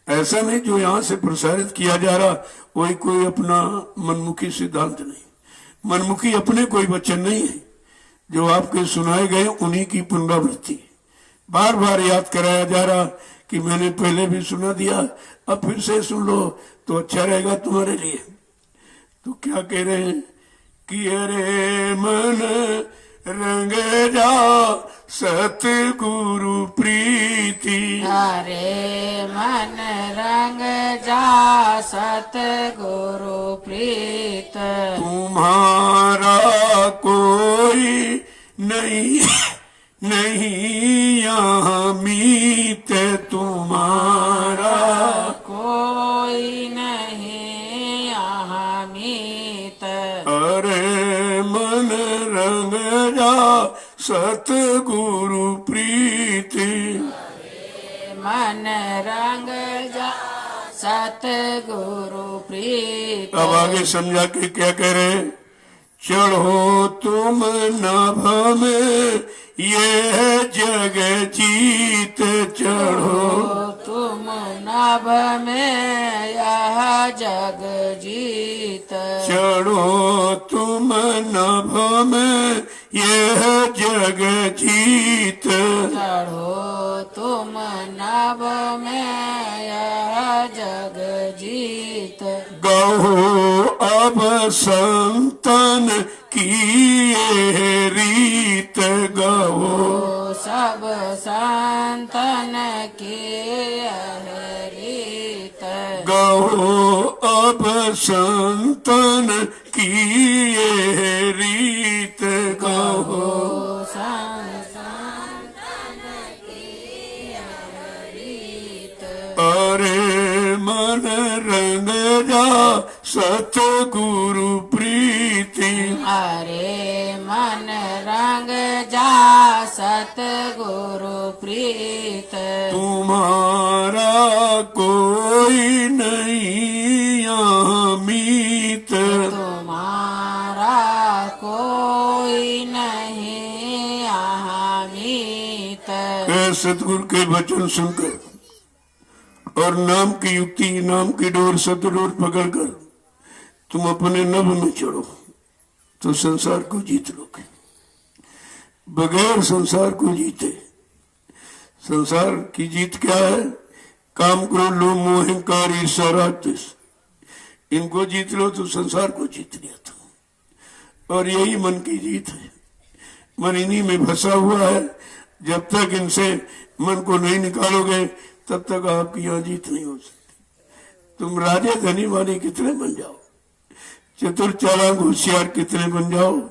ऐसा नहीं जो यहाँ से प्रसारित किया जा रहा वही कोई अपना मनमुखी सिद्धांत नहीं, मनमुखी अपने कोई वचन नहीं है, जो आपके सुनाए गए उन्हीं की पुनरावृत्ति। बार बार याद कराया जा रहा कि मैंने पहले भी सुना दिया, अब फिर से सुन लो तो अच्छा रहेगा तुम्हारे लिए। तो क्या कह रहे हैं कि अरे मन रंग जा सतगुरु प्रीति, हरे मन रंग जा सतगुरु प्रीत, तुम्हारा कोई नहीं यहाँ मीत, तुम्हारा कोई नहीं यहाँ मीत, अरे मन रंग जा सतगुरु प्रीति, मन रंग जा सतगुरु प्रीत। अब आगे समझा के क्या कह रहे हैं, चढ़ो तुम नभ में ये जग जीत, चढ़ो तुम नभ में यह जग जीत, चढ़ो तुम नभ में यह जग जीत, चढ़ो तुम नभ में यह जग जीत, गहो अब संतन की ये रीत, गहो सब संतन की यह रीत, गहो अब संतन की ये रीत, गहो संतन की यह रीत, अरे मन रंग जा सतगुरु प्रीति, अरे मन रंग जा सतगुरु प्रीत, तुम्हारा कोई नहीं यहाँ मीत, तुम्हारा कोई नहीं यहाँ मीत, सतगुरु के वचन सुनकर और नाम की युक्ति, नाम की डोर सतडोर पकड़कर तुम अपने नभ में चढ़ो तो संसार को जीत लोगे। बगैर संसार को जीते, संसार की जीत क्या है, काम क्रोध लोभ मोह अहंकार ईर्ष्या राग द्वेष, इनको जीत लो तो संसार को जीत लिया तुम। और यही मन की जीत है, मन इन्हीं में फंसा हुआ है। जब तक इनसे मन को नहीं निकालोगे तब तक आपकी यहाँ जीत नहीं हो सकती। तुम राजे धनी वाले कितने बन जाओ, चतुर चालाक होशियार कितने बन जाओ,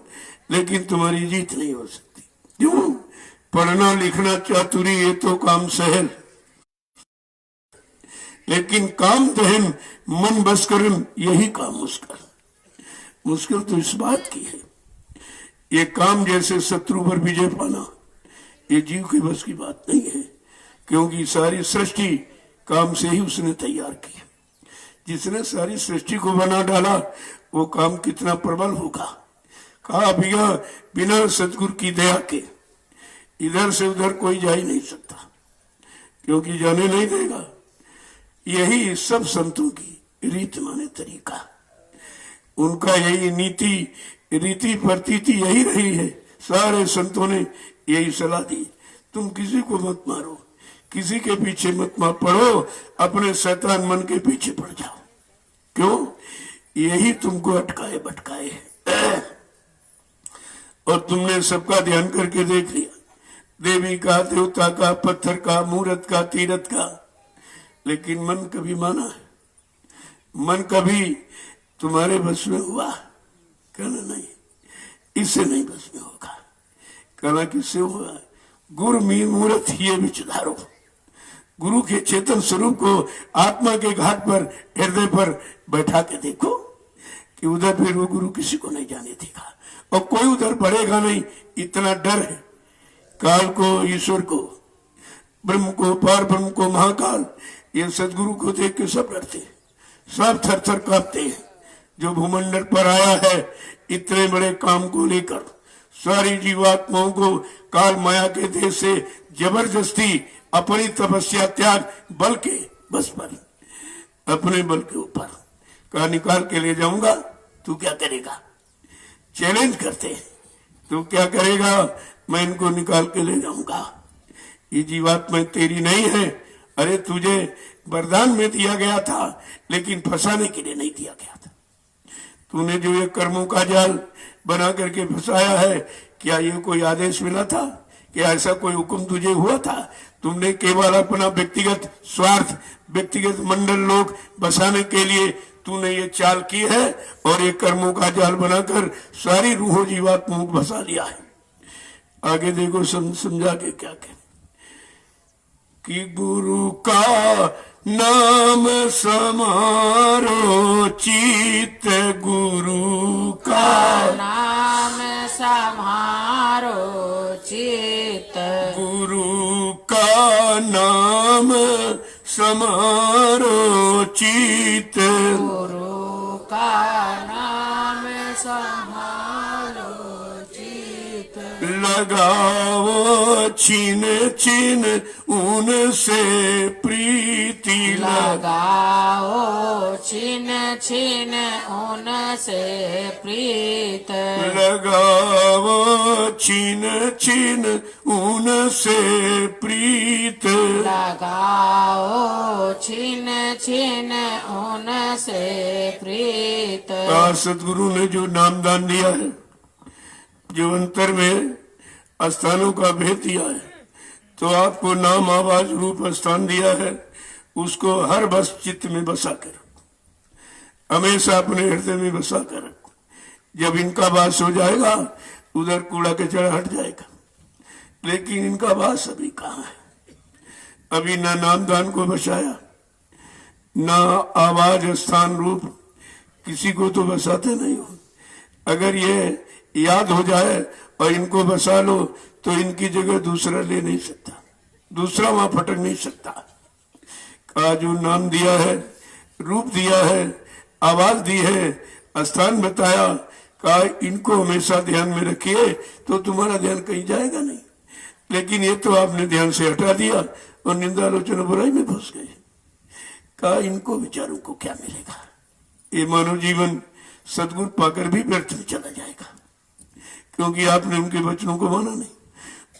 लेकिन तुम्हारी जीत नहीं हो सकती। क्यों? पढ़ना लिखना चातुरी ये तो काम सहल, लेकिन काम दहन मन बस करन यही काम मुश्किल। मुश्किल तो इस बात की है, ये काम जैसे शत्रु पर विजय पाना ये जीव के बस की बात नहीं है, क्योंकि सारी सृष्टि काम से ही उसने तैयार की। जिसने सारी सृष्टि को बना डाला वो काम कितना प्रबल होगा। कहा भैया बिना सतगुरु की दया के इधर से उधर कोई जा ही नहीं सकता, क्योंकि जाने नहीं देगा। यही सब संतों की रीत माने तरीका, उनका यही नीति रीति प्रतीति यही रही है। सारे संतों ने यही सलाह दी, तुम किसी को मत मारो, किसी के पीछे मत पड़ो, अपने शैतान मन के पीछे पड़ जाओ। क्यों? यही तुमको अटकाए भटकाए है। और तुमने सबका ध्यान करके देख लिया, देवी का, देवता का, पत्थर का, मूर्त का, तीरथ का, लेकिन मन कभी माना है? मन कभी तुम्हारे बस में हुआ? कहना नहीं, इससे नहीं बस में होगा। कहना किससे हुआ? गुरु मी मूर्त ये विचारो, गुरु के चेतन स्वरूप को आत्मा के घाट पर हृदय पर बैठा के देखो कि उधर फिर वो गुरु किसी को नहीं जाने देगा और कोई उधर बढ़ेगा नहीं। इतना डर है काल को, ईश्वर को, ब्रह्म को, पार ब्रह्म को, महाकाल, ये सदगुरु को देख के सब डरते, सब थर थर कांपते हैं। जो भूमंडल पर आया है इतने बड़े काम को लेकर, सारी जीवात्माओं को काल माया के देश से जबरदस्ती अपनी तपस्या त्याग बल के बस पर, अपने बल के ऊपर कहा निकाल के ले जाऊंगा, तू क्या करेगा? चैलेंज करते, तू क्या करेगा? मैं इनको निकाल के ले जाऊंगा। ये जीवात्मा तेरी नहीं है। अरे तुझे वरदान में दिया गया था, लेकिन फंसाने के लिए नहीं दिया गया था। तूने जो ये कर्मों का जाल बना करके फंसाया है, क्या ये कोई आदेश मिला था? क्या ऐसा कोई हुक्म तुझे हुआ था? तुमने केवल अपना व्यक्तिगत स्वार्थ, व्यक्तिगत मंडल लोग बसाने के लिए तूने ये चाल की है, और ये कर्मों का जाल बनाकर सारी रूहों जीवात्माओं को फंसा लिया है। आगे देखो समझा के क्या कह कि गुरु का नाम समारो चित, गुरु का नाम समारो चित, गुरु का नाम समारो चित, गुरु का नाम समारो चित, लगाओ छिन छिन उनसे प्रीति, लगाओ छिन छिन उनसे प्रीत, लगाओ छिन छिन उनसे प्रीत, लगाओ छिन छिन उनसे प्रीत। सतगुरु ने जो नामदान दिया है, जो अंतर में स्थानों का भेद दिया है, तो आपको नाम आवाज रूप स्थान दिया है, उसको हर बस चित्त में बसा कर रखो, हमेशा अपने हृदय में बसा कर रखो। जब इनका वास हो जाएगा, उधर कूड़ा कचरा हट जाएगा। लेकिन इनका वास अभी कहाँ है? अभी ना नामदान को बसाया, ना आवाज स्थान रूप, किसी को तो बसाते नहीं हो। अगर ये याद हो जाए और इनको बसा लो, तो इनकी जगह दूसरा ले नहीं सकता, दूसरा वहां फटक नहीं सकता। का जो नाम दिया है, रूप दिया है, आवाज दी है, स्थान बताया, का इनको हमेशा ध्यान में रखिए, तो तुम्हारा ध्यान कहीं जाएगा नहीं। लेकिन ये तो आपने ध्यान से हटा दिया और निंदा आलोचना बुराई में फंस गए। का इनको विचारों को क्या मिलेगा? ये मानव जीवन सदगुरु पाकर भी व्यर्थ में चला जाएगा, क्योंकि आपने उनके वचनों को माना नहीं।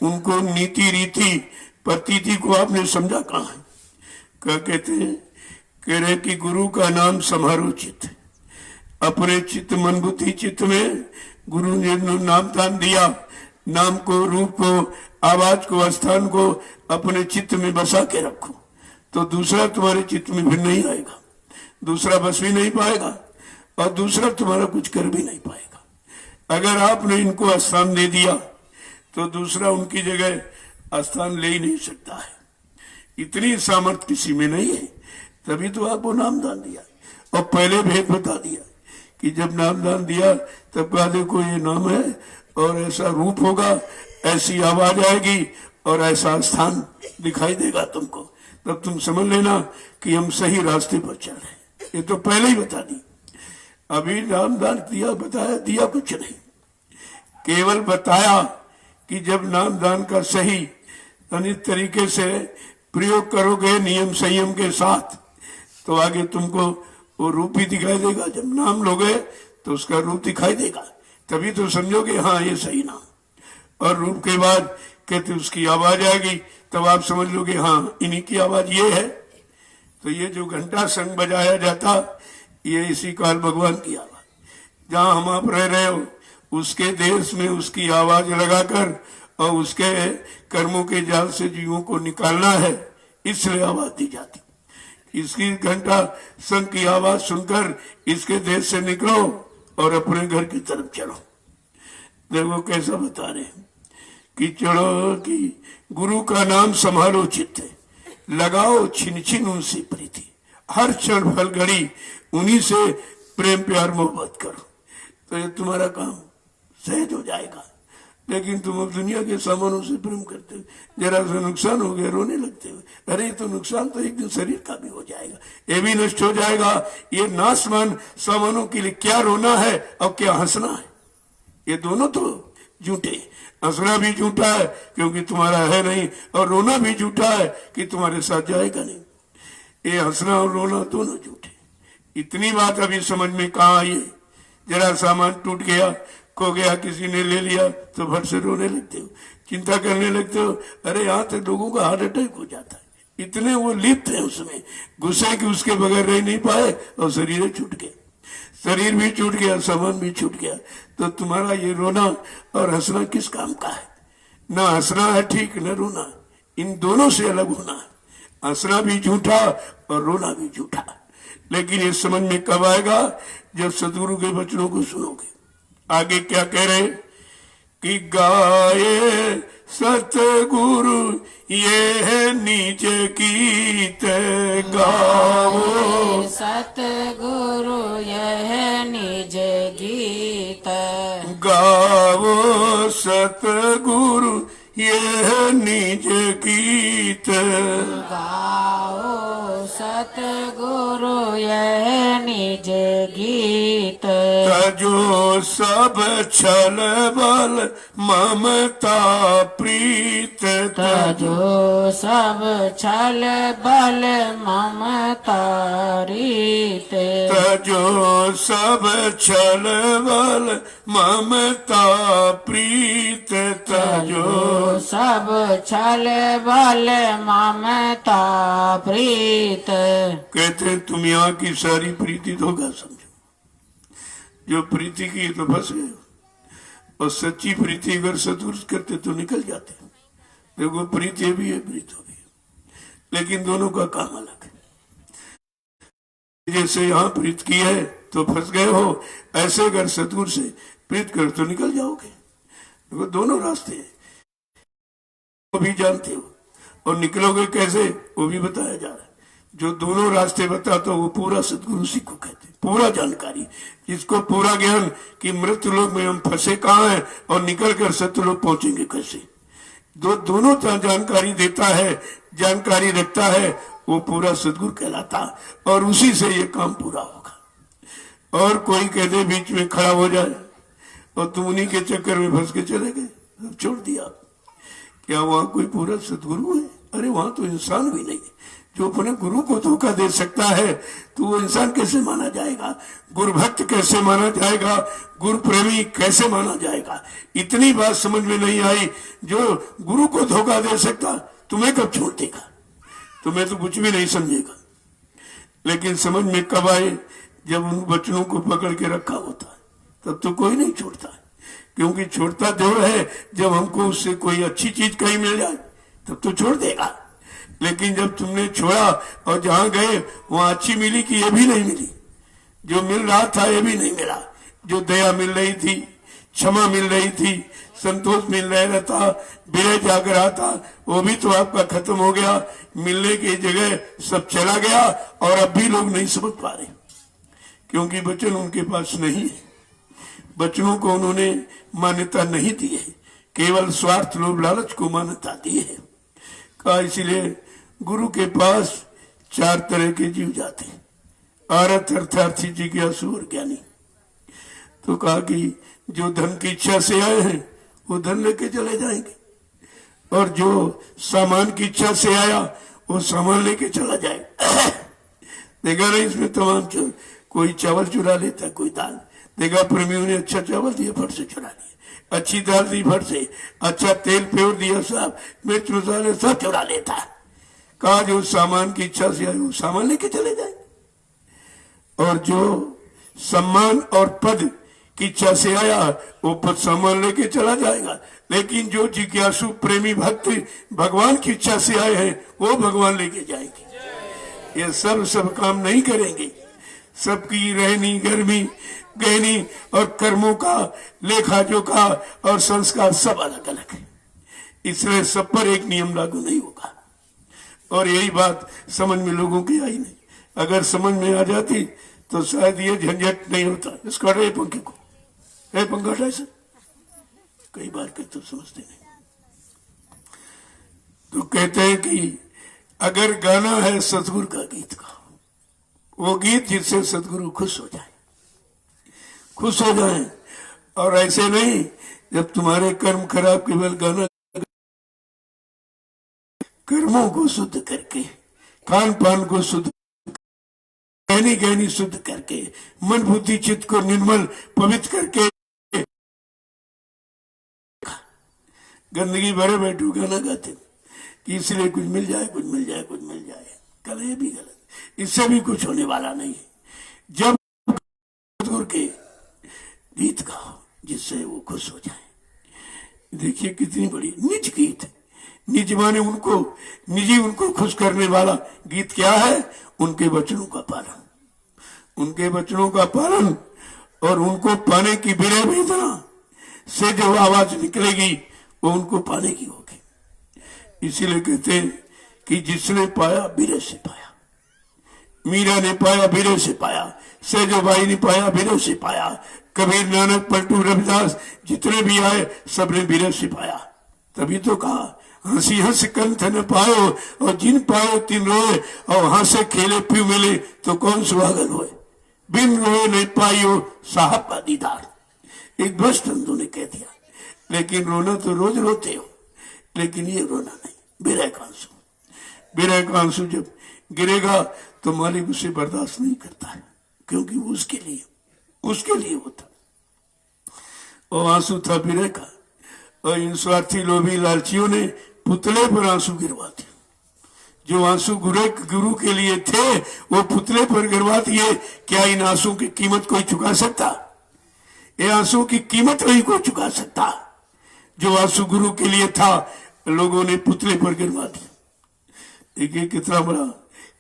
उनको नीति रीति प्रतीति को आपने समझा कहाँ है? क्या कहते हैं? कह रहे कि गुरु का नाम समारो चित्त, अपने चित्त मन बुद्धि चित्त में गुरु ने नाम दान दिया। नाम को, रूप को, आवाज को, स्थान को अपने चित्त में बसा के रखो, तो दूसरा तुम्हारे चित्त में फिर नहीं आएगा, दूसरा बस भी नहीं पाएगा, और दूसरा तुम्हारा कुछ कर भी नहीं पाएगा। अगर आपने इनको स्थान दे दिया, तो दूसरा उनकी जगह स्थान ले ही नहीं सकता है। इतनी सामर्थ्य किसी में नहीं है, तभी तो आपको नामदान दिया। और पहले भेद बता दिया कि जब नामदान दिया तब कहा देखो ये नाम है, और ऐसा रूप होगा, ऐसी आवाज आएगी, और ऐसा स्थान दिखाई देगा तुमको, तब तुम समझ लेना कि हम सही रास्ते पर चल रहे हैं। ये तो पहले ही बता दी। अभी नामदान दिया, बताया, दिया कुछ नहीं, केवल बताया कि जब नामदान का सही अनित तरीके से प्रयोग करोगे नियम संयम के साथ, तो आगे तुमको वो रूप ही दिखाई देगा। जब नाम लोगे तो उसका रूप दिखाई देगा, तभी तो समझोगे हाँ ये सही नाम। और रूप के बाद कहते उसकी आवाज आएगी, तब आप समझ लोगे हाँ इन्हीं की आवाज ये है। तो ये जो घंटा संग बजाया जाता, ये इसी काल भगवान की आवाज। जहाँ हम आप रह रहे हो उसके देश में उसकी आवाज लगाकर और उसके कर्मों के जाल से जीवों को निकालना है, इसलिए आवाज दी जाती। इसकी घंटा संग की आवाज सुनकर इसके देश से निकलो और अपने घर की तरफ चलो। देखो कैसा बता रहे हैं कि चलो कि गुरु का नाम संभालो चित्त, लगाओ छिन छिन उनसे प्रीति, हर क्षण फल घड़ी उन्हीं से प्रेम प्यार मोहब्बत करो, तो ये तुम्हारा काम सहज हो जाएगा। लेकिन तुम अब दुनिया के सामानों से प्रेम करते हो, जरा सा नुकसान हो गया रोने लगते हो। अरे तो नुकसान तो एक दिन शरीर का भी हो जाएगा, ये भी नष्ट हो जाएगा। ये नाशवान सामानों के लिए क्या रोना है और क्या हंसना है, ये दोनों तो झूठे। हंसना भी झूठा है क्योंकि तुम्हारा है नहीं, और रोना भी झूठा है कि तुम्हारे साथ जाएगा नहीं। ये हंसना और रोना दोनों झूठे। इतनी बात अभी समझ में कहाँ आई है। जरा सामान टूट गया, खो गया, किसी ने ले लिया तो भर से रोने लगते हो, चिंता करने लगते हो। अरे यहाँ तक लोगों का हार्ट अटैक हो जाता है, इतने वो लिप्त है उसमें, गुस्से कि उसके बगैर रह नहीं पाए और शरीर छूट गया, शरीर भी छूट गया, सामान भी छूट गया। तो तुम्हारा ये रोना और हंसना किस काम का है? ना हंसना है ठीक, न रोना, इन दोनों से अलग होना है। हंसना भी झूठा और रोना भी झूठा। लेकिन ये समझ में कब आएगा? जब सदगुरु के वचनों को सुनोगे। आगे क्या कह रहे कि गाये सतगुरु ये है निज गीत गाओ, सतगुरु यह निज गीत गाओ सतगुरु ये है निज गीत, गाओ सतगुरु यह निज गीत। तजो सब छल बल ममता प्रीत, तजो सब छल बल ममता रीत, तजो सब छल बल ममता प्रीत, तजो सब छल बल ममता प्रीत। कहते हैं तुम यहाँ की सारी प्रीति धोखा समझो, जो प्रीति की तो फंस गए, और सच्ची प्रीति अगर सदगुरु करते तो निकल जाते। देखो प्रीति भी है, प्रीत भी है, लेकिन दोनों का काम अलग है। जैसे यहाँ प्रीत की है तो फंस गए हो, ऐसे अगर सदगुरु से प्रीत कर तो निकल जाओगे। देखो दोनों रास्ते हैं, वो भी जानते हो, और निकलोगे कैसे वो भी बताया जा रहा है। जो दोनों रास्ते बताता वो पूरा सदगुरु उसी को कहते हैं, पूरा जानकारी, जिसको पूरा ज्ञान कि मृत्यु लोक में हम फंसे कहाँ हैं और निकल कर सत्य लोक पहुंचेंगे कैसे। दोनों जानकारी देता है, जानकारी रखता है, वो पूरा सदगुरु कहलाता, और उसी से ये काम पूरा होगा। और कोई कह दे बीच में खड़ा हो जाए और तुम उन्हीं के चक्कर में फंस के चले गए, सब छोड़ दिया। क्या वहां कोई पूरा सदगुरु है? अरे वहां तो इंसान भी नहीं है। जो अपने गुरु को धोखा दे सकता है तो वो इंसान कैसे माना जाएगा? गुरु भक्त कैसे माना जाएगा? गुरु प्रेमी कैसे माना जाएगा? इतनी बात समझ में नहीं आई। जो गुरु को धोखा दे सकता तुम्हें कब छोड़ देगा? तुम्हें तो कुछ भी नहीं समझेगा। लेकिन समझ में कब आए? जब उन वचनों को पकड़ के रखा होता है, तब तो कोई नहीं छोड़ता है। क्योंकि छोड़ता जो है, जब हमको उससे कोई अच्छी चीज कहीं मिल जाए तब तो छोड़ देगा। लेकिन जब तुमने छोड़ा और जहां गए वहां अच्छी मिली कि ये भी नहीं मिली, जो मिल रहा था ये भी नहीं मिला, जो दया मिल रही थी, क्षमा मिल रही थी, संतोष मिल रहा था, विरह जाग रहा था, वो भी तो आपका खत्म हो गया। मिलने की जगह सब चला गया, और अब भी लोग नहीं समझ पा रहे क्योंकि वचन उनके पास नहीं है। वचनों को उन्होंने मान्यता नहीं दी है, केवल स्वार्थ लोभ लालच को मान्यता दी है। कहा इसलिए गुरु के पास 4 तरह के जीव जाते, आरत अर्थार्थी जिज्ञासु और ज्ञानी। तो कहा कि जो धन की इच्छा से आए हैं वो धन लेके चले जाएंगे, और जो सामान की इच्छा से आया वो सामान लेके चला जाएगा। देखा नहीं इसमें तमाम कोई चावल चुरा लेता, कोई दाल। देखा प्रेमियों ने अच्छा चावल दिया, फट से चुरा लिया, अच्छी दाल दी फट से, अच्छा तेल प्योर दिया, सब मिर्च मसाले सब चुरा लेता। कहा जो सामान की इच्छा से आए वो सामान लेके चले जाए, और जो सम्मान और पद की इच्छा से आया वो पद सम्मान लेके चला जाएगा। लेकिन जो जिज्ञासु प्रेमी भक्त भगवान की इच्छा से आए हैं वो भगवान लेके जाएंगे। ये सब काम नहीं करेंगे। सबकी रहनी गर्मी गहनी और कर्मों का लेखा जोखा और संस्कार सब अलग अलग है, इसलिए सब पर एक नियम लागू नहीं होगा। और यही बात समझ में लोगों की आई नहीं। अगर समझ में आ जाती तो शायद ये झंझट नहीं होता। इसको हटाए पंखे को, है पंखा हटाए सर, कई बार के तो समझते नहीं। तो कहते हैं कि अगर गाना है सतगुरु का गीत का, वो गीत जिससे सतगुरु खुश हो जाए, खुश हो जाए। और ऐसे नहीं जब तुम्हारे कर्म खराब, केवल गाना कर्मों को शुद्ध करके, खान पान को शुद्ध, गहनी गहनी शुद्ध करके, मन बुद्धि चित्त को निर्मल पवित्र करके, गंदगी भरे बैठू गाना गाते कि इसलिए कुछ मिल जाए, कुछ मिल जाए, कुछ मिल जाए। कल ये भी गलत, इससे भी कुछ होने वाला नहीं है। जब सतगुरु के गीत गाओ जिससे वो खुश हो जाए। देखिए कितनी बड़ी निज गीत है। निज माने उनको, निजी उनको खुश करने वाला गीत क्या है? उनके वचनों का पालन, उनके वचनों का पालन। और उनको पाने की विरह वेदना से जो आवाज निकलेगी वो उनको पाने की होगी। इसीलिए कहते हैं कि जिसने पाया विरह से पाया। मीरा ने पाया विरह से पाया, सैजोबाई ने पाया विरह से पाया, कबीर, नानक, पलटू, रविदास जितने भी आए सबने विरह से पाया। तभी तो कहा हंसी हंस कंठ न पायो और जिन पायो तिन रोए, और हंसे खेले प्यू मिले तो कौन सुहागन होए। बिन रोए नहीं पाइयो साहब का दीदार। एक भ्रष्ट अंधों ने कह दिया, लेकिन रोना तो रोज रोते हो, लेकिन ये रोना नहीं, विरह का आंसू। विरह का आंसू जब गिरेगा तो मालिक उसे बर्दाश्त नहीं करता है, क्योंकि उसके लिए होता। और आंसू था विरह का। और इन स्वार्थी लोभी लालचियों ने पुतले पर आंसू गिरवा दिए। जो आंसू गुरु के लिए थे वो पुतले पर गिरवा दिए। क्या इन आंसू की कीमत कोई चुका सकता? ये आंसू की कीमत नहीं कोई चुका सकता। जो आंसू गुरु के लिए था लोगों ने पुतले पर गिरवा दिया। देखिए कितना बड़ा,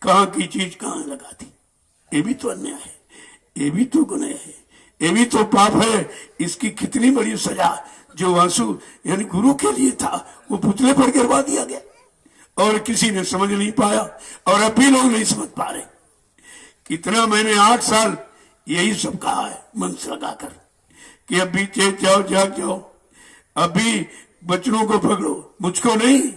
कहां की चीज कहां लगा दी। ये भी तो अन्याय है, ये भी तो गुनाह है, ये भी तो पाप है। इसकी कितनी बड़ी सजा। जो आंसू यानी गुरु के लिए था वो पुतले पर गिरवा दिया गया, और किसी ने समझ नहीं पाया, और अब भी लोग नहीं समझ पा रहे। कितना मैंने 8 साल यही सब कहा है मन से लगाकर कि अभी चेत जाओ, जाग जाओ, अभी बचनों को पकड़ो। मुझको नहीं,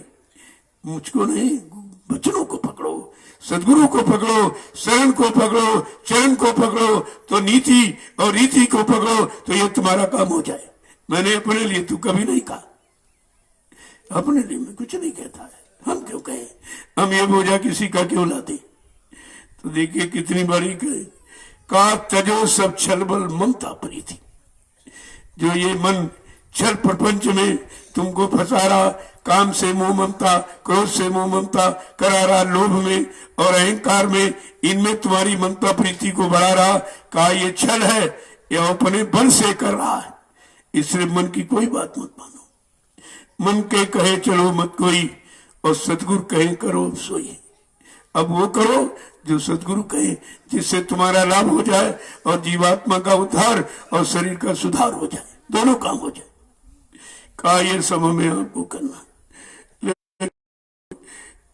बचनों को पकड़ो, सदगुरु को पकड़ो, शरण को पकड़ो, चरण को पकड़ो, तो नीति और रीति को पकड़ो तो ये तुम्हारा काम हो जाए। मैंने अपने लिए तू कभी नहीं कहा, अपने लिए मैं कुछ नहीं कहता है। हम क्यों कहें? हम ये बोझा किसी का क्यों लाते? तो देखिए कितनी बड़ी का तजो सब छलबल ममता प्रीति। जो ये मन छल प्रपंच में तुमको फंसा रहा, काम से मोह ममता, क्रोध से मोह ममता करा रहा, लोभ में और अहंकार में, इनमें तुम्हारी ममता प्रीति को बढ़ा रहा। कहा ये छल है, या अपने बल से कर रहा है। इसलिए मन की कोई बात मत मानो। मन के कहे चलो मत कोई, और सतगुरु कहे करो सोई। अब वो करो जो सतगुरु कहे, जिससे तुम्हारा लाभ हो जाए और जीवात्मा का उद्धार और शरीर का सुधार हो जाए, दोनों काम हो जाए। कहा ये सब हमें आपको करना।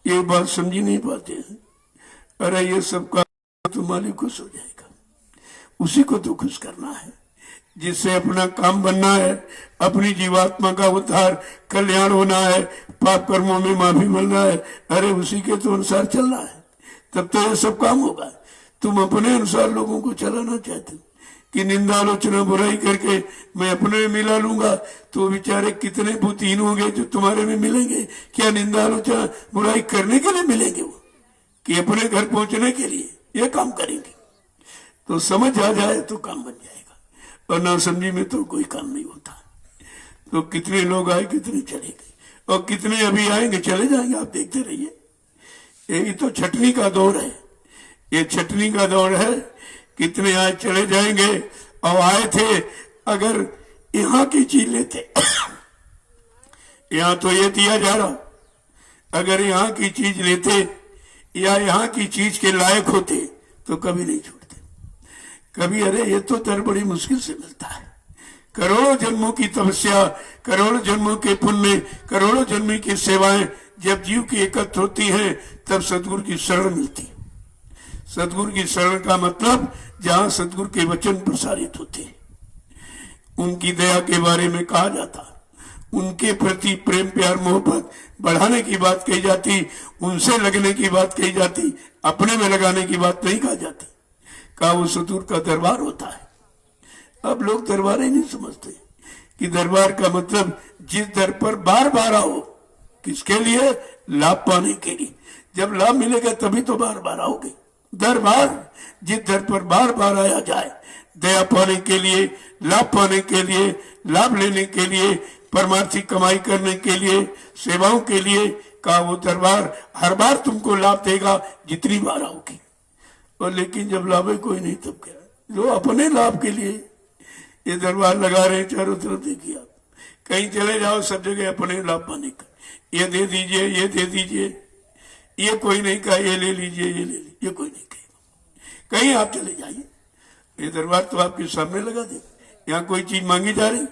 ये बात समझी नहीं पाते हैं। अरे ये सब का तो मालिक खुश हो जाएगा, उसी को तो खुश करना है, जिससे अपना काम बनना है, अपनी जीवात्मा का उद्धार कल्याण होना है, पाप कर्मों में माफी मिलना है। अरे उसी के तो अनुसार चलना है, तब तो ये सब काम होगा। तुम अपने अनुसार लोगों को चलाना चाहते हो कि निंदा आलोचना बुराई करके मैं अपने में मिला लूंगा, तो बेचारे कितने बुद्धिहीन होंगे जो तुम्हारे में मिलेंगे। क्या निंदा आलोचना बुराई करने के लिए मिलेंगे वो, कि अपने घर पहुंचने के लिए ये काम करेंगे? तो समझ आ जाए तो काम बन जाएगा, और ना समझी में तो कोई काम नहीं होता। तो कितने लोग आए, कितने चले गए, और कितने अभी आएंगे चले जाएंगे, आप देखते रहिए। यही तो छटनी का दौर है, ये छटनी का दौर है। कितने आए चले जाएंगे। और आए थे, अगर यहाँ की चीज लेते यहाँ तो ये दिया जा रहा, अगर यहाँ की चीज लेते या यहाँ की चीज के लायक होते तो कभी नहीं छोड़ते। कभी अरे ये तो दर बड़ी मुश्किल से मिलता है। करोड़ों जन्मों की तपस्या, करोड़ों जन्मों के पुण्य, करोड़ों जन्मों की सेवाएं जब जीव की एकत्र होती हैं तब सदगुरु की शरण मिलती। सदगुरु की शरण का मतलब जहां सदगुरु के वचन प्रसारित होते, उनकी दया के बारे में कहा जाता, उनके प्रति प्रेम प्यार मोहब्बत बढ़ाने की बात कही जाती, उनसे लगने की बात कही जाती, अपने में लगाने की बात नहीं कहा जाती। कहा वो सतुर का दरबार होता है। अब लोग दरबार ही नहीं समझते कि दरबार का मतलब जिस दर पर बार बार आओ, किसके लिए? लाभ पाने के लिए। जब लाभ मिलेगा तभी तो बार बार आओगे। दरबार जिस दर पर बार बार आया जाए, दया पाने के लिए, लाभ पाने के लिए, लाभ लेने के लिए, परमार्थी कमाई करने के लिए, सेवाओं के लिए, का वो दरबार हर बार तुमको लाभ देगा जितनी बार आओगी। और लेकिन जब लाभ है कोई नहीं, तब क्या? जो अपने लाभ के लिए ये दरबार लगा रहे हैं चारों तरफ। देखिए आप कहीं चले जाओ, सब जगह अपने लाभ पाने का, ये दे दीजिए, ये दे दीजिए, ये कोई नहीं कहा ये ले लीजिए, ये ले लीजिए, ये कोई नहीं कहेगा। कहीं आप चले जाइए, ये दरबार तो आपके सामने लगा दे। यहाँ कोई चीज मांगी जा रही,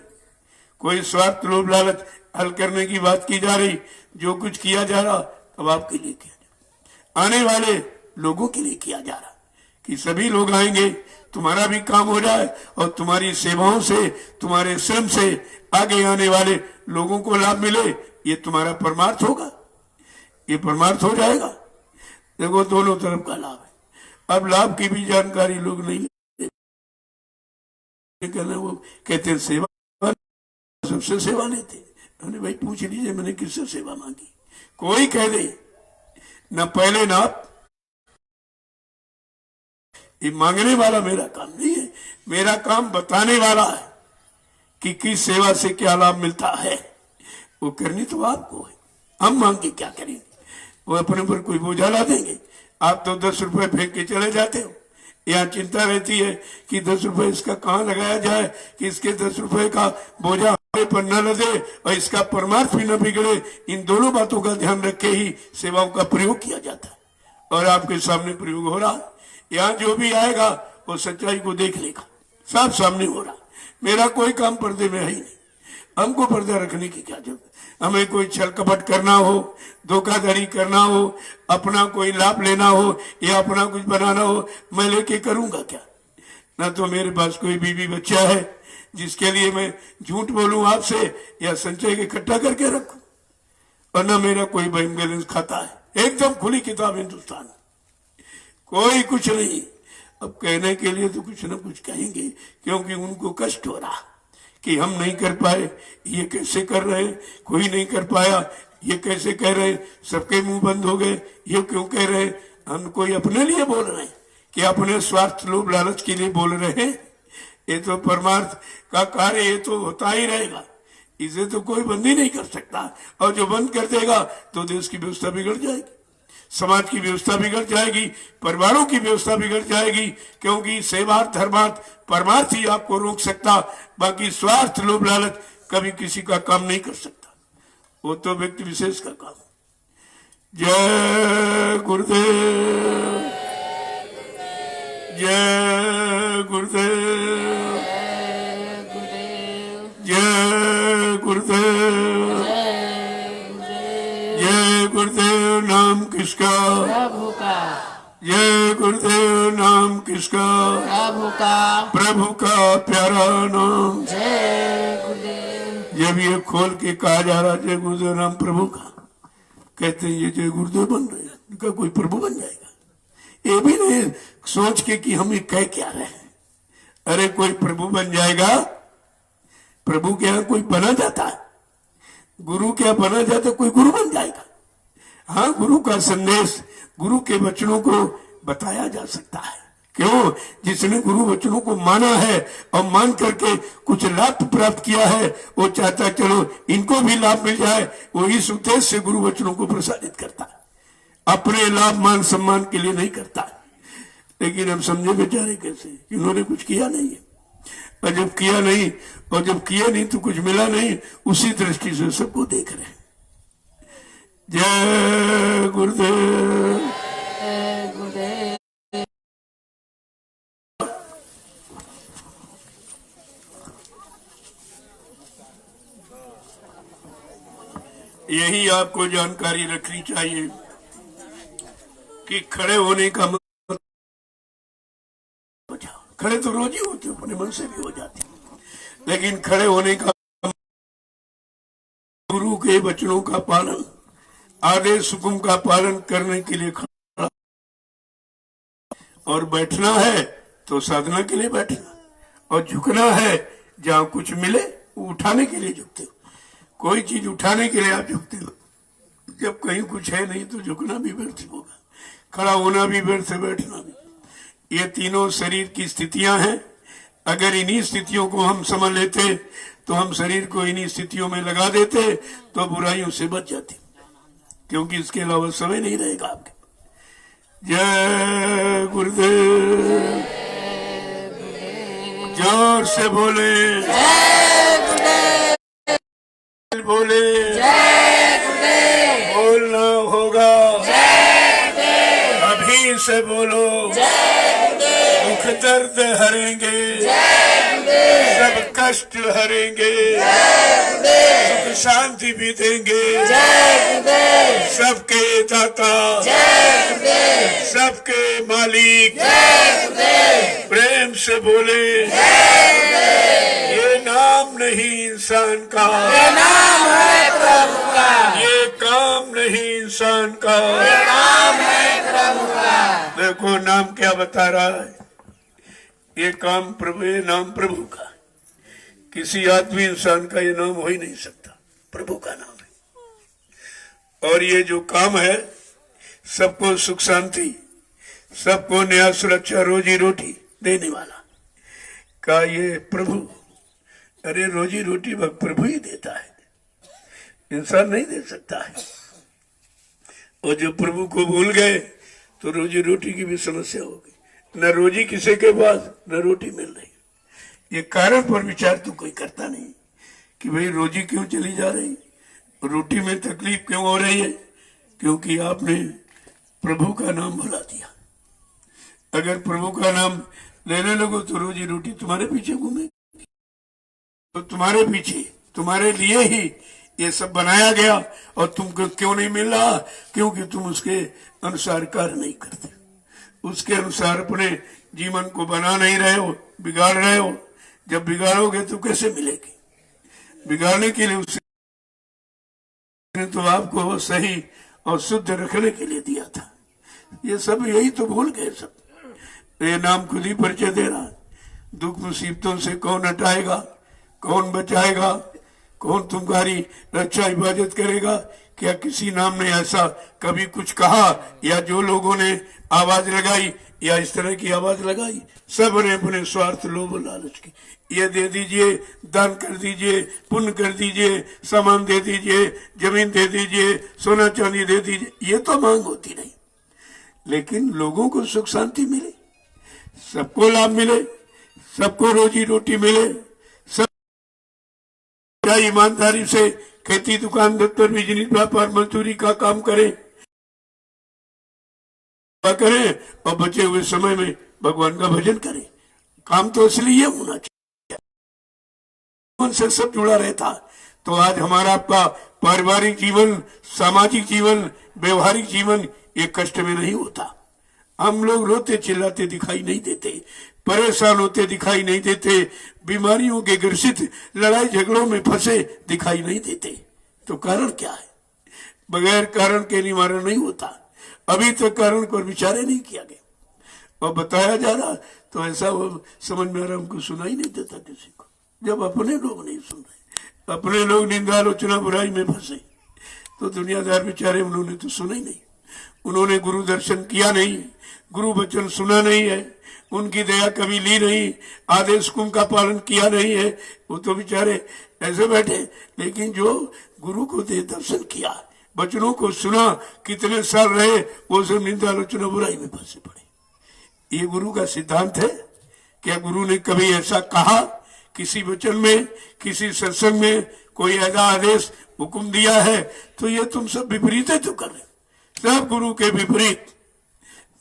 कोई स्वार्थ लोभ लालच हल करने की बात की जा रही, जो कुछ किया जा रहा अब आपके लिए किया जा रहा, आने वाले लोगों के लिए किया जा रहा, कि सभी लोग आएंगे, तुम्हारा भी काम हो जाए और तुम्हारी सेवाओं से, तुम्हारे श्रम से आगे आने वाले लोगों को लाभ मिले। ये तुम्हारा परमार्थ होगा, ये परमार्थ हो जाएगा। देखो दोनों तरफ का लाभ है। अब लाभ की भी जानकारी लोग नहीं लेते, वो कहते हैं सेवा, सबसे सेवा लेते। मैंने भाई पूछ लीजिए मैंने किससे सेवा मांगी? कोई कह दे न पहले ना, ये मांगने वाला मेरा काम नहीं है, मेरा काम बताने वाला है कि किस सेवा से क्या लाभ मिलता है। वो करनी तो आपको है, हम मांग के क्या करेंगे? वो अपने पर कोई बोझा ला देंगे। आप तो 10 रुपए फेंक के चले जाते हो। यहाँ चिंता रहती है कि 10 रुपए इसका कहाँ लगाया जाए कि इसके 10 रुपए का बोझा हमारे पर न लदे और इसका परमार्थ भी न बिगड़े। इन दोनों बातों का ध्यान रख के ही सेवाओं का प्रयोग किया जाता है, और आपके सामने प्रयोग हो रहा है। यहाँ जो भी आएगा वो सच्चाई को देख लेगा, साफ सामने हो रहा। मेरा कोई काम पर्दे में है ही नहीं। हमको पर्दा रखने की क्या जरूरत? हमें कोई छल कपट करना हो, धोखाधड़ी करना हो, अपना कोई लाभ लेना हो या अपना कुछ बनाना हो, मैं लेके करूंगा क्या? ना तो मेरे पास कोई बीवी बच्चा है जिसके लिए मैं झूठ बोलूं आपसे या संचय इकट्ठा करके रखूं, और ना मेरा कोई बैंक बैलेंस खाता है। एकदम खुली किताब हिंदुस्तान, कोई कुछ नहीं। अब कहने के लिए तो कुछ ना कुछ कहेंगे, क्योंकि उनको कष्ट हो रहा कि हम नहीं कर पाए, ये कैसे कर रहे, कोई नहीं कर पाया, ये कैसे कह रहे, सबके मुंह बंद हो गए, ये क्यों कह रहे? हम कोई अपने लिए बोल रहे हैं कि अपने स्वार्थ लोभ लालच के लिए बोल रहे हैं? ये तो परमार्थ का कार्य, ये तो होता ही रहेगा, इसे तो कोई बंद ही नहीं कर सकता। और जो बंद कर देगा तो देश की व्यवस्था बिगड़ जाएगी, समाज की व्यवस्था बिगड़ जाएगी, परिवारों की व्यवस्था बिगड़ जाएगी। क्योंकि सेवार्थ धर्मार्थ परमार्थ ही आपको रोक सकता, बाकी स्वार्थ लोभ लालच कभी किसी का काम नहीं कर सकता। वो तो व्यक्ति विशेष का काम है। जय गुरुदेव, जय गुरुदेव, जय गुरुदेव, जय गुरुदेव। नाम किसका? प्रभु का। जय गुरुदेव। नाम किसका? प्रभु का। प्रभु का प्यारा नाम। जय गुरुदेव। जब ये खोल के कहा जा रहा जय गुरुदेव नाम प्रभु का, कहते हैं ये जय गुरुदेव बन रहे हैं, इनका कोई प्रभु बन जाएगा? ये भी नहीं सोच के कि हम ये कह क्या रहे हैं। अरे कोई प्रभु बन जाएगा? प्रभु के यहाँ कोई बना जाता है? गुरु क्या बना जाता? कोई गुरु बन जाएगा? हाँ, गुरु का संदेश, गुरु के वचनों को बताया जा सकता है। क्यों? जिसने गुरु वचनों को माना है और मान करके कुछ लाभ प्राप्त किया है, वो चाहता चलो इनको भी लाभ मिल जाए, वो इस उद्देश्य से गुरु वचनों को प्रसारित करता है, अपने लाभ मान सम्मान के लिए नहीं करता। लेकिन हम समझे बेचारे कैसे, इन्होंने कुछ किया नहीं है, और जब किया नहीं और जब किया नहीं तो कुछ मिला नहीं, उसी दृष्टि से सबको देख रहे हैं। जय गुरुदेव। जय गुरुदेव। यही आपको जानकारी रखनी चाहिए कि खड़े होने का मतलब, खड़े तो रोज ही होते, अपने मन से भी हो जाते, लेकिन खड़े होने का गुरु के वचनों का पालन, आदेश हुक्म का पालन करने के लिए खड़ा, और बैठना है तो साधना के लिए बैठना, और झुकना है जहां कुछ मिले उठाने के लिए झुकते हो। कोई चीज उठाने के लिए आप झुकते हो, जब कहीं कुछ है नहीं तो झुकना भी व्यर्थ होगा, खड़ा होना भी व्यर्थ है, बैठना भी। ये तीनों शरीर की स्थितियां हैं। अगर इन्हीं स्थितियों को हम समझ लेते तो हम शरीर को इन्हीं स्थितियों में लगा देते तो बुराइयों से बच जाते, क्योंकि इसके अलावा समय नहीं रहेगा आपके। जय गुरुदेव। जोर से बोले बोले बोलना होगा, अभी से बोलो। दुख दर्द हरेंगे, सब कष्ट हरेंगे, सुख शांति भी देंगे, सबके दाता, सबके मालिक। प्रेम से बोले ये नाम नहीं इंसान का, ये नाम है प्रभु का। ये काम नहीं इंसान का, ये नाम है प्रभु का। देखो नाम क्या बता रहा है, ये काम प्रभु, ये नाम प्रभु का। किसी आदमी इंसान का ये नाम हो ही नहीं सकता, प्रभु का नाम है। और ये जो काम है सबको सुख शांति, सबको न्याय सुरक्षा रोजी रोटी देने वाला का ये प्रभु। अरे रोजी रोटी प्रभु ही देता है, इंसान नहीं दे सकता है। और जो प्रभु को भूल गए तो रोजी रोटी की भी समस्या होगी, न रोजी किसी के पास न रोटी मिल रही। ये कारण पर विचार तो कोई करता नहीं कि भाई रोजी क्यों चली जा रही, रोटी में तकलीफ क्यों हो रही है, क्योंकि आपने प्रभु का नाम भुला दिया। अगर प्रभु का नाम लेने लगो तो रोजी रोटी तुम्हारे पीछे घूमेगी, तो तुम्हारे पीछे तुम्हारे लिए ही ये सब बनाया गया, और तुमको क्यों नहीं मिल रहा, क्योंकि तुम उसके अनुसार कार्य नहीं करते, उसके अनुसार अपने जीवन को बना नहीं रहे हो, बिगाड़ रहे हो। जब बिगाड़ोगे तो कैसे मिलेगी? बिगाड़ने के लिए उसने तो आपको सही और शुद्ध रखने के लिए दिया था। ये सब यही तो भूल गए सब। ये नाम खुद ही परिचय दे रहा है। दुख मुसीबतों से कौन हटाएगा, कौन बचाएगा, कौन तुम्हारी रक्षा हिफाजत करेगा? क्या किसी नाम ने ऐसा कभी कुछ कहा, या जो लोगों ने आवाज लगाई या इस तरह की आवाज लगाई? सब ने अपने स्वार्थ लोभ लालच की, ये दे दीजिए, दान कर दीजिए, पुण्य कर दीजिए, सामान दे दीजिए, जमीन दे दीजिए, सोना चांदी दे दीजिए, ये तो मांग होती नहीं। लेकिन लोगों को सुख शांति मिले, सबको लाभ मिले, सबको रोजी रोटी मिले, सब ईमानदारी से खेती दुकान दफ्तर बिजनेस व्यापार मजदूरी का काम करें और बचे हुए समय में भगवान का भजन करें। काम तो इसलिए होना चाहिए, उनसे सब जुड़ा रहता तो आज हमारा आपका पारिवारिक जीवन, सामाजिक जीवन, व्यवहारिक जीवन ये कष्ट में नहीं होता। हम लोग रोते चिल्लाते दिखाई नहीं देते, परेशान होते दिखाई नहीं देते, बीमारियों के ग्रसित लड़ाई झगड़ों में फंसे दिखाई नहीं देते। तो कारण क्या है? बगैर कारण के निवारण नहीं होता। अभी तक कारण पर विचार नहीं किया गया और बताया जा रहा, तो ऐसा समझ में आ रहा हमको सुनाई नहीं देता किसी को। जब अपने लोग नहीं सुन रहे, अपने लोग निंदा आलोचना बुराई में फंसे, तो दुनियादार बेचारे उन्होंने तो सुना ही नहीं, उन्होंने गुरु दर्शन किया नहीं, गुरु वचन सुना नहीं है, उनकी दया कभी ली नहीं, आदेश हुक्म का पालन किया नहीं है, वो तो बेचारे ऐसे बैठे। लेकिन जो गुरु को दे दर्शन किया, वचनों को सुना, कितने साल रहे, वो सब निंदा आलोचना बुराई में फंसे पड़े। ये गुरु का सिद्धांत है? क्या गुरु ने कभी ऐसा कहा किसी वचन में, किसी सत्संग में कोई ऐसा आदेश हुक्म दिया है? तो ये तुम सब विपरीत है तो कर रहे, सब गुरु के विपरीत,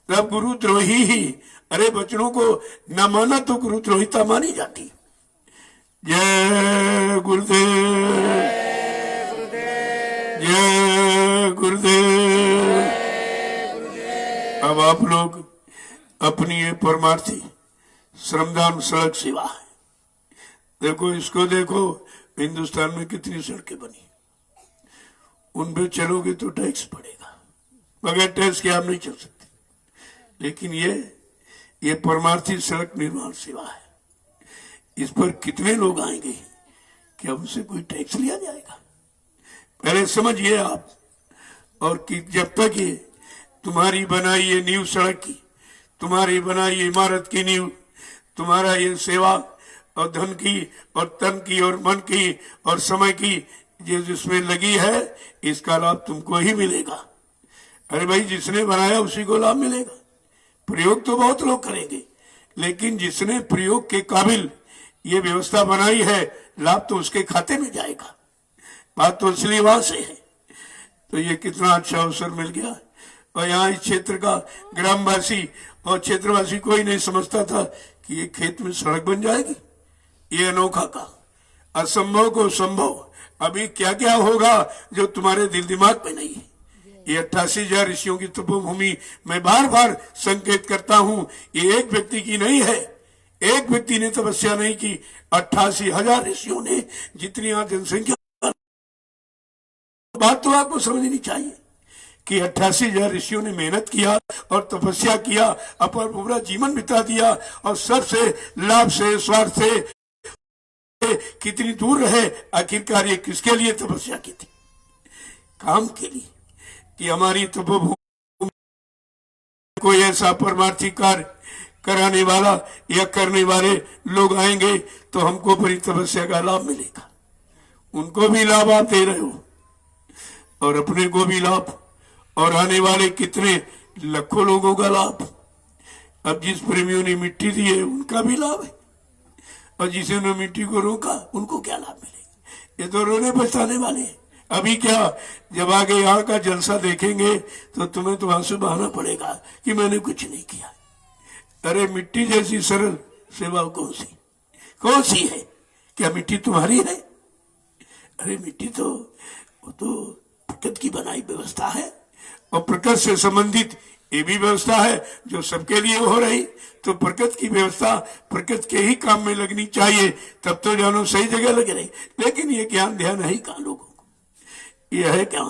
सब गुरु द्रोही ही। अरे वचनों को न माना तो गुरु द्रोहिता मानी जाती। जय गुरुदेव, जय गुरुदेव। अब आप लोग अपनी ये परमार्थी श्रमदान सड़क सेवा है, देखो इसको, देखो हिंदुस्तान में कितनी सड़कें बनी, उन पे चलोगे तो टैक्स पड़ेगा, बगैर टैक्स के आप नहीं चल सकते। लेकिन ये परमार्थी सड़क निर्माण सेवा है, इस पर कितने लोग आएंगे कि अब उनसे कोई टैक्स लिया जाएगा? पहले समझिए आप। और कि जब तक ये तुम्हारी बनाई ये नींव सड़क की, तुम्हारी बनाई ये इमारत की नींव, तुम्हारा ये सेवा और धन की और तन की और मन की और समय की जो जिसमें लगी है, इसका लाभ तुमको ही मिलेगा। अरे भाई, जिसने बनाया उसी को लाभ मिलेगा। प्रयोग तो बहुत लोग करेंगे, लेकिन जिसने प्रयोग के काबिल ये व्यवस्था बनाई है, लाभ तो उसके खाते में जाएगा। बात तो इसलिए वहां से है। तो ये कितना अच्छा अवसर मिल गया। और यहाँ इस क्षेत्र का ग्रामवासी और क्षेत्रवासी कोई नहीं समझता था कि ये खेत में सड़क बन जाएगी। ये अनोखा का असंभव को संभव। अभी क्या क्या होगा जो तुम्हारे दिल दिमाग में नहीं है। ये 88,000 ऋषियों की तपोभूमि, मैं बार बार संकेत करता हूं, ये एक व्यक्ति की नहीं है। एक व्यक्ति ने तपस्या नहीं की, 88,000 ऋषियों ने। जितनी यहाँ जनसंख्या, बात तो आपको समझनी चाहिए कि 88,000 ऋषियों ने मेहनत किया और तपस्या किया, अपना पूरा जीवन बिता दिया, और सबसे लाभ से स्वार्थ से कितनी दूर रहे। आखिरकार ये किसके लिए तपस्या की थी? काम के लिए कि हमारी तपोभूमि कोई ऐसा परमार्थी कार्य कराने वाला या करने वाले लोग आएंगे तो हमको बड़ी तपस्या का लाभ मिलेगा। उनको भी लाभ आप दे रहे हो और अपने को भी लाभ, और आने वाले कितने लाखों लोगों का लाभ। अब जिस प्रेमियों ने मिट्टी दी है उनका भी लाभ है, और जिन्होंने मिट्टी को रोका उनको क्या लाभ मिलेगा? ये तो रोने पछताने वाले हैं। अभी क्या, जब आगे यहाँ का जलसा देखेंगे तो तुम्हें तो आंसू बहाना पड़ेगा कि मैंने कुछ नहीं किया। अरे मिट्टी जैसी सरल सेवा कौन सी है? क्या मिट्टी तुम्हारी है? अरे मिट्टी तो वो तो प्रकृति की बनाई व्यवस्था है, और प्रकृति से संबंधित ये भी व्यवस्था है जो सबके लिए हो रही। तो प्रकृति की व्यवस्था प्रकृति के ही काम में लगनी चाहिए, तब तो जानो सही जगह लग रही। लेकिन ये ज्ञान ध्यान है कहाँ लोगों को? ये है क्या?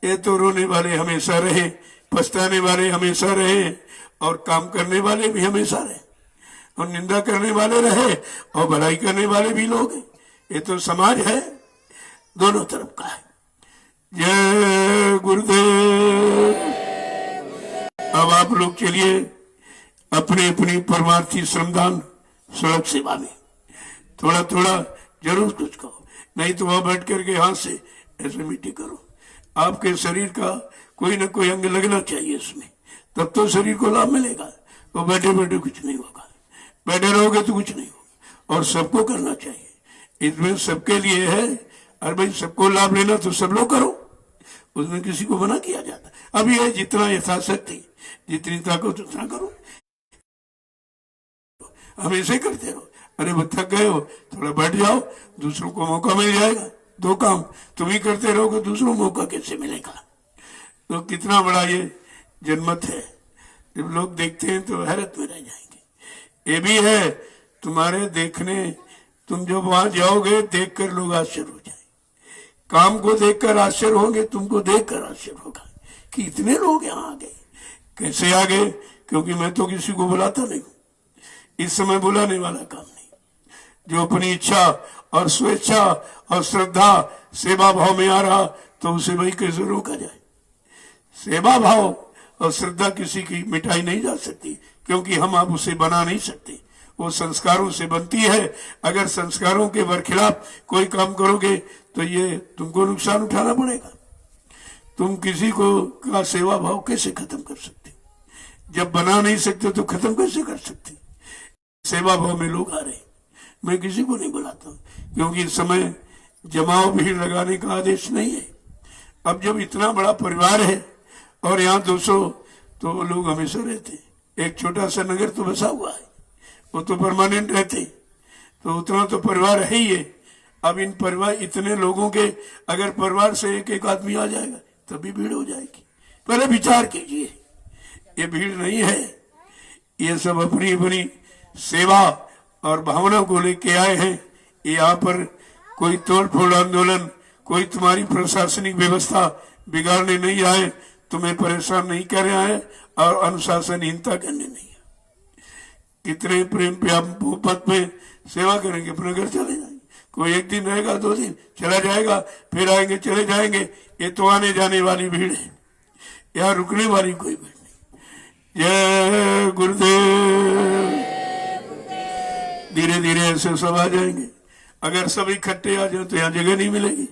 ये तो रोने वाले हमेशा रहे, पछताने वाले हमेशा रहे, और काम करने वाले भी हमेशा रहे, और निंदा करने वाले रहे, और भलाई करने वाले भी लोग हैं। ये तो समाज है, दोनों तरफ का है। जय गुरुदेव। अब आप लोग चलिए अपनी अपनी परमार्थी श्रमदान सड़क सेवा में थोड़ा थोड़ा जरूर कुछ करो, नहीं तो वहां बैठ करके हाथ से ऐसे मिट्टी करो। आपके शरीर का कोई ना कोई अंग लगना चाहिए इसमें, तब तो शरीर को लाभ मिलेगा। वो बैठे बैठे कुछ नहीं होगा, बैठे रहोगे तो कुछ नहीं होगा। और सबको करना चाहिए, इसमें सबके लिए है। और भाई सबको लाभ लेना तो सब लोग करो, उसमें किसी को मना किया जाता। अब ये जितना यथाशक्ति, जितनी ताकत उतना करो, हमेशा करते रहो। अरे वो थक गए हो, थोड़ा बैठ जाओ, दूसरों को मौका मिल जाएगा। दो काम तुम ही करते रहोगे, दूसरों को मौका कैसे मिलेगा? तो कितना बड़ा ये जनमत है, जब लोग देखते हैं तो हैरत में रह जाएंगे। ये भी है तुम्हारे देखने, तुम जब वहां जाओगे देखकर लोग आश्चर्य हो जाएंगे। काम को देखकर आश्चर्य होंगे, तुमको देखकर आश्चर्य होगा कि इतने लोग यहाँ आ गए। कैसे आ गए? क्योंकि मैं तो किसी को बुलाता नहीं हूँ, इस समय बुलाने वाला काम नहीं। जो अपनी इच्छा और स्वेच्छा और श्रद्धा सेवा भाव में आ रहा, तो उसे वही कैसे रोका जाए? सेवा भाव और श्रद्धा किसी की मिटाई नहीं जा सकती, क्योंकि हम आप उसे बना नहीं सकते। वो संस्कारों से बनती है। अगर संस्कारों के बरखिलाफ कोई काम करोगे तो ये तुमको नुकसान उठाना पड़ेगा। तुम किसी को का सेवा भाव कैसे खत्म कर सकते? जब बना नहीं सकते तो खत्म कैसे कर सकते? सेवा भाव में लोग आ रहे, मैं किसी को नहीं बुलाता, क्योंकि इस समय जमाव भीड़ लगाने का आदेश नहीं है। अब जब इतना बड़ा परिवार है और यहाँ 200 तो लोग हमेशा रहते, एक छोटा सा नगर तो बसा हुआ है, वो तो परमानेंट रहते, तो उतना तो परिवार है ही है। अब इन परिवार इतने लोगों के अगर परिवार से एक एक आदमी आ जाएगा तभी भीड़ हो जाएगी। पहले विचार कीजिए, ये भीड़ नहीं है, ये सब अपनी अपनी सेवा और भावना को लेके आए हैं। यहाँ पर कोई तोड़ फोड़ आंदोलन, कोई तुम्हारी प्रशासनिक व्यवस्था बिगाड़ने नहीं आए, तुम्हें परेशान नहीं करने आए और अनुशासनहीनता करने नहीं आए। कितने प्रेम पद में सेवा करेंगे, अपने घर चले जाएंगे। कोई एक दिन रहेगा, 2 दिन चला जाएगा, फिर आएंगे चले जाएंगे। ये तो आने जाने वाली भीड़ है, यहाँ रुकने वाली कोई भीड़ नहीं। जय गुरुदेव। धीरे धीरे ऐसे सब आ जाएंगे। अगर सब इकट्ठे आ जाए तो यहाँ जगह नहीं मिलेगी,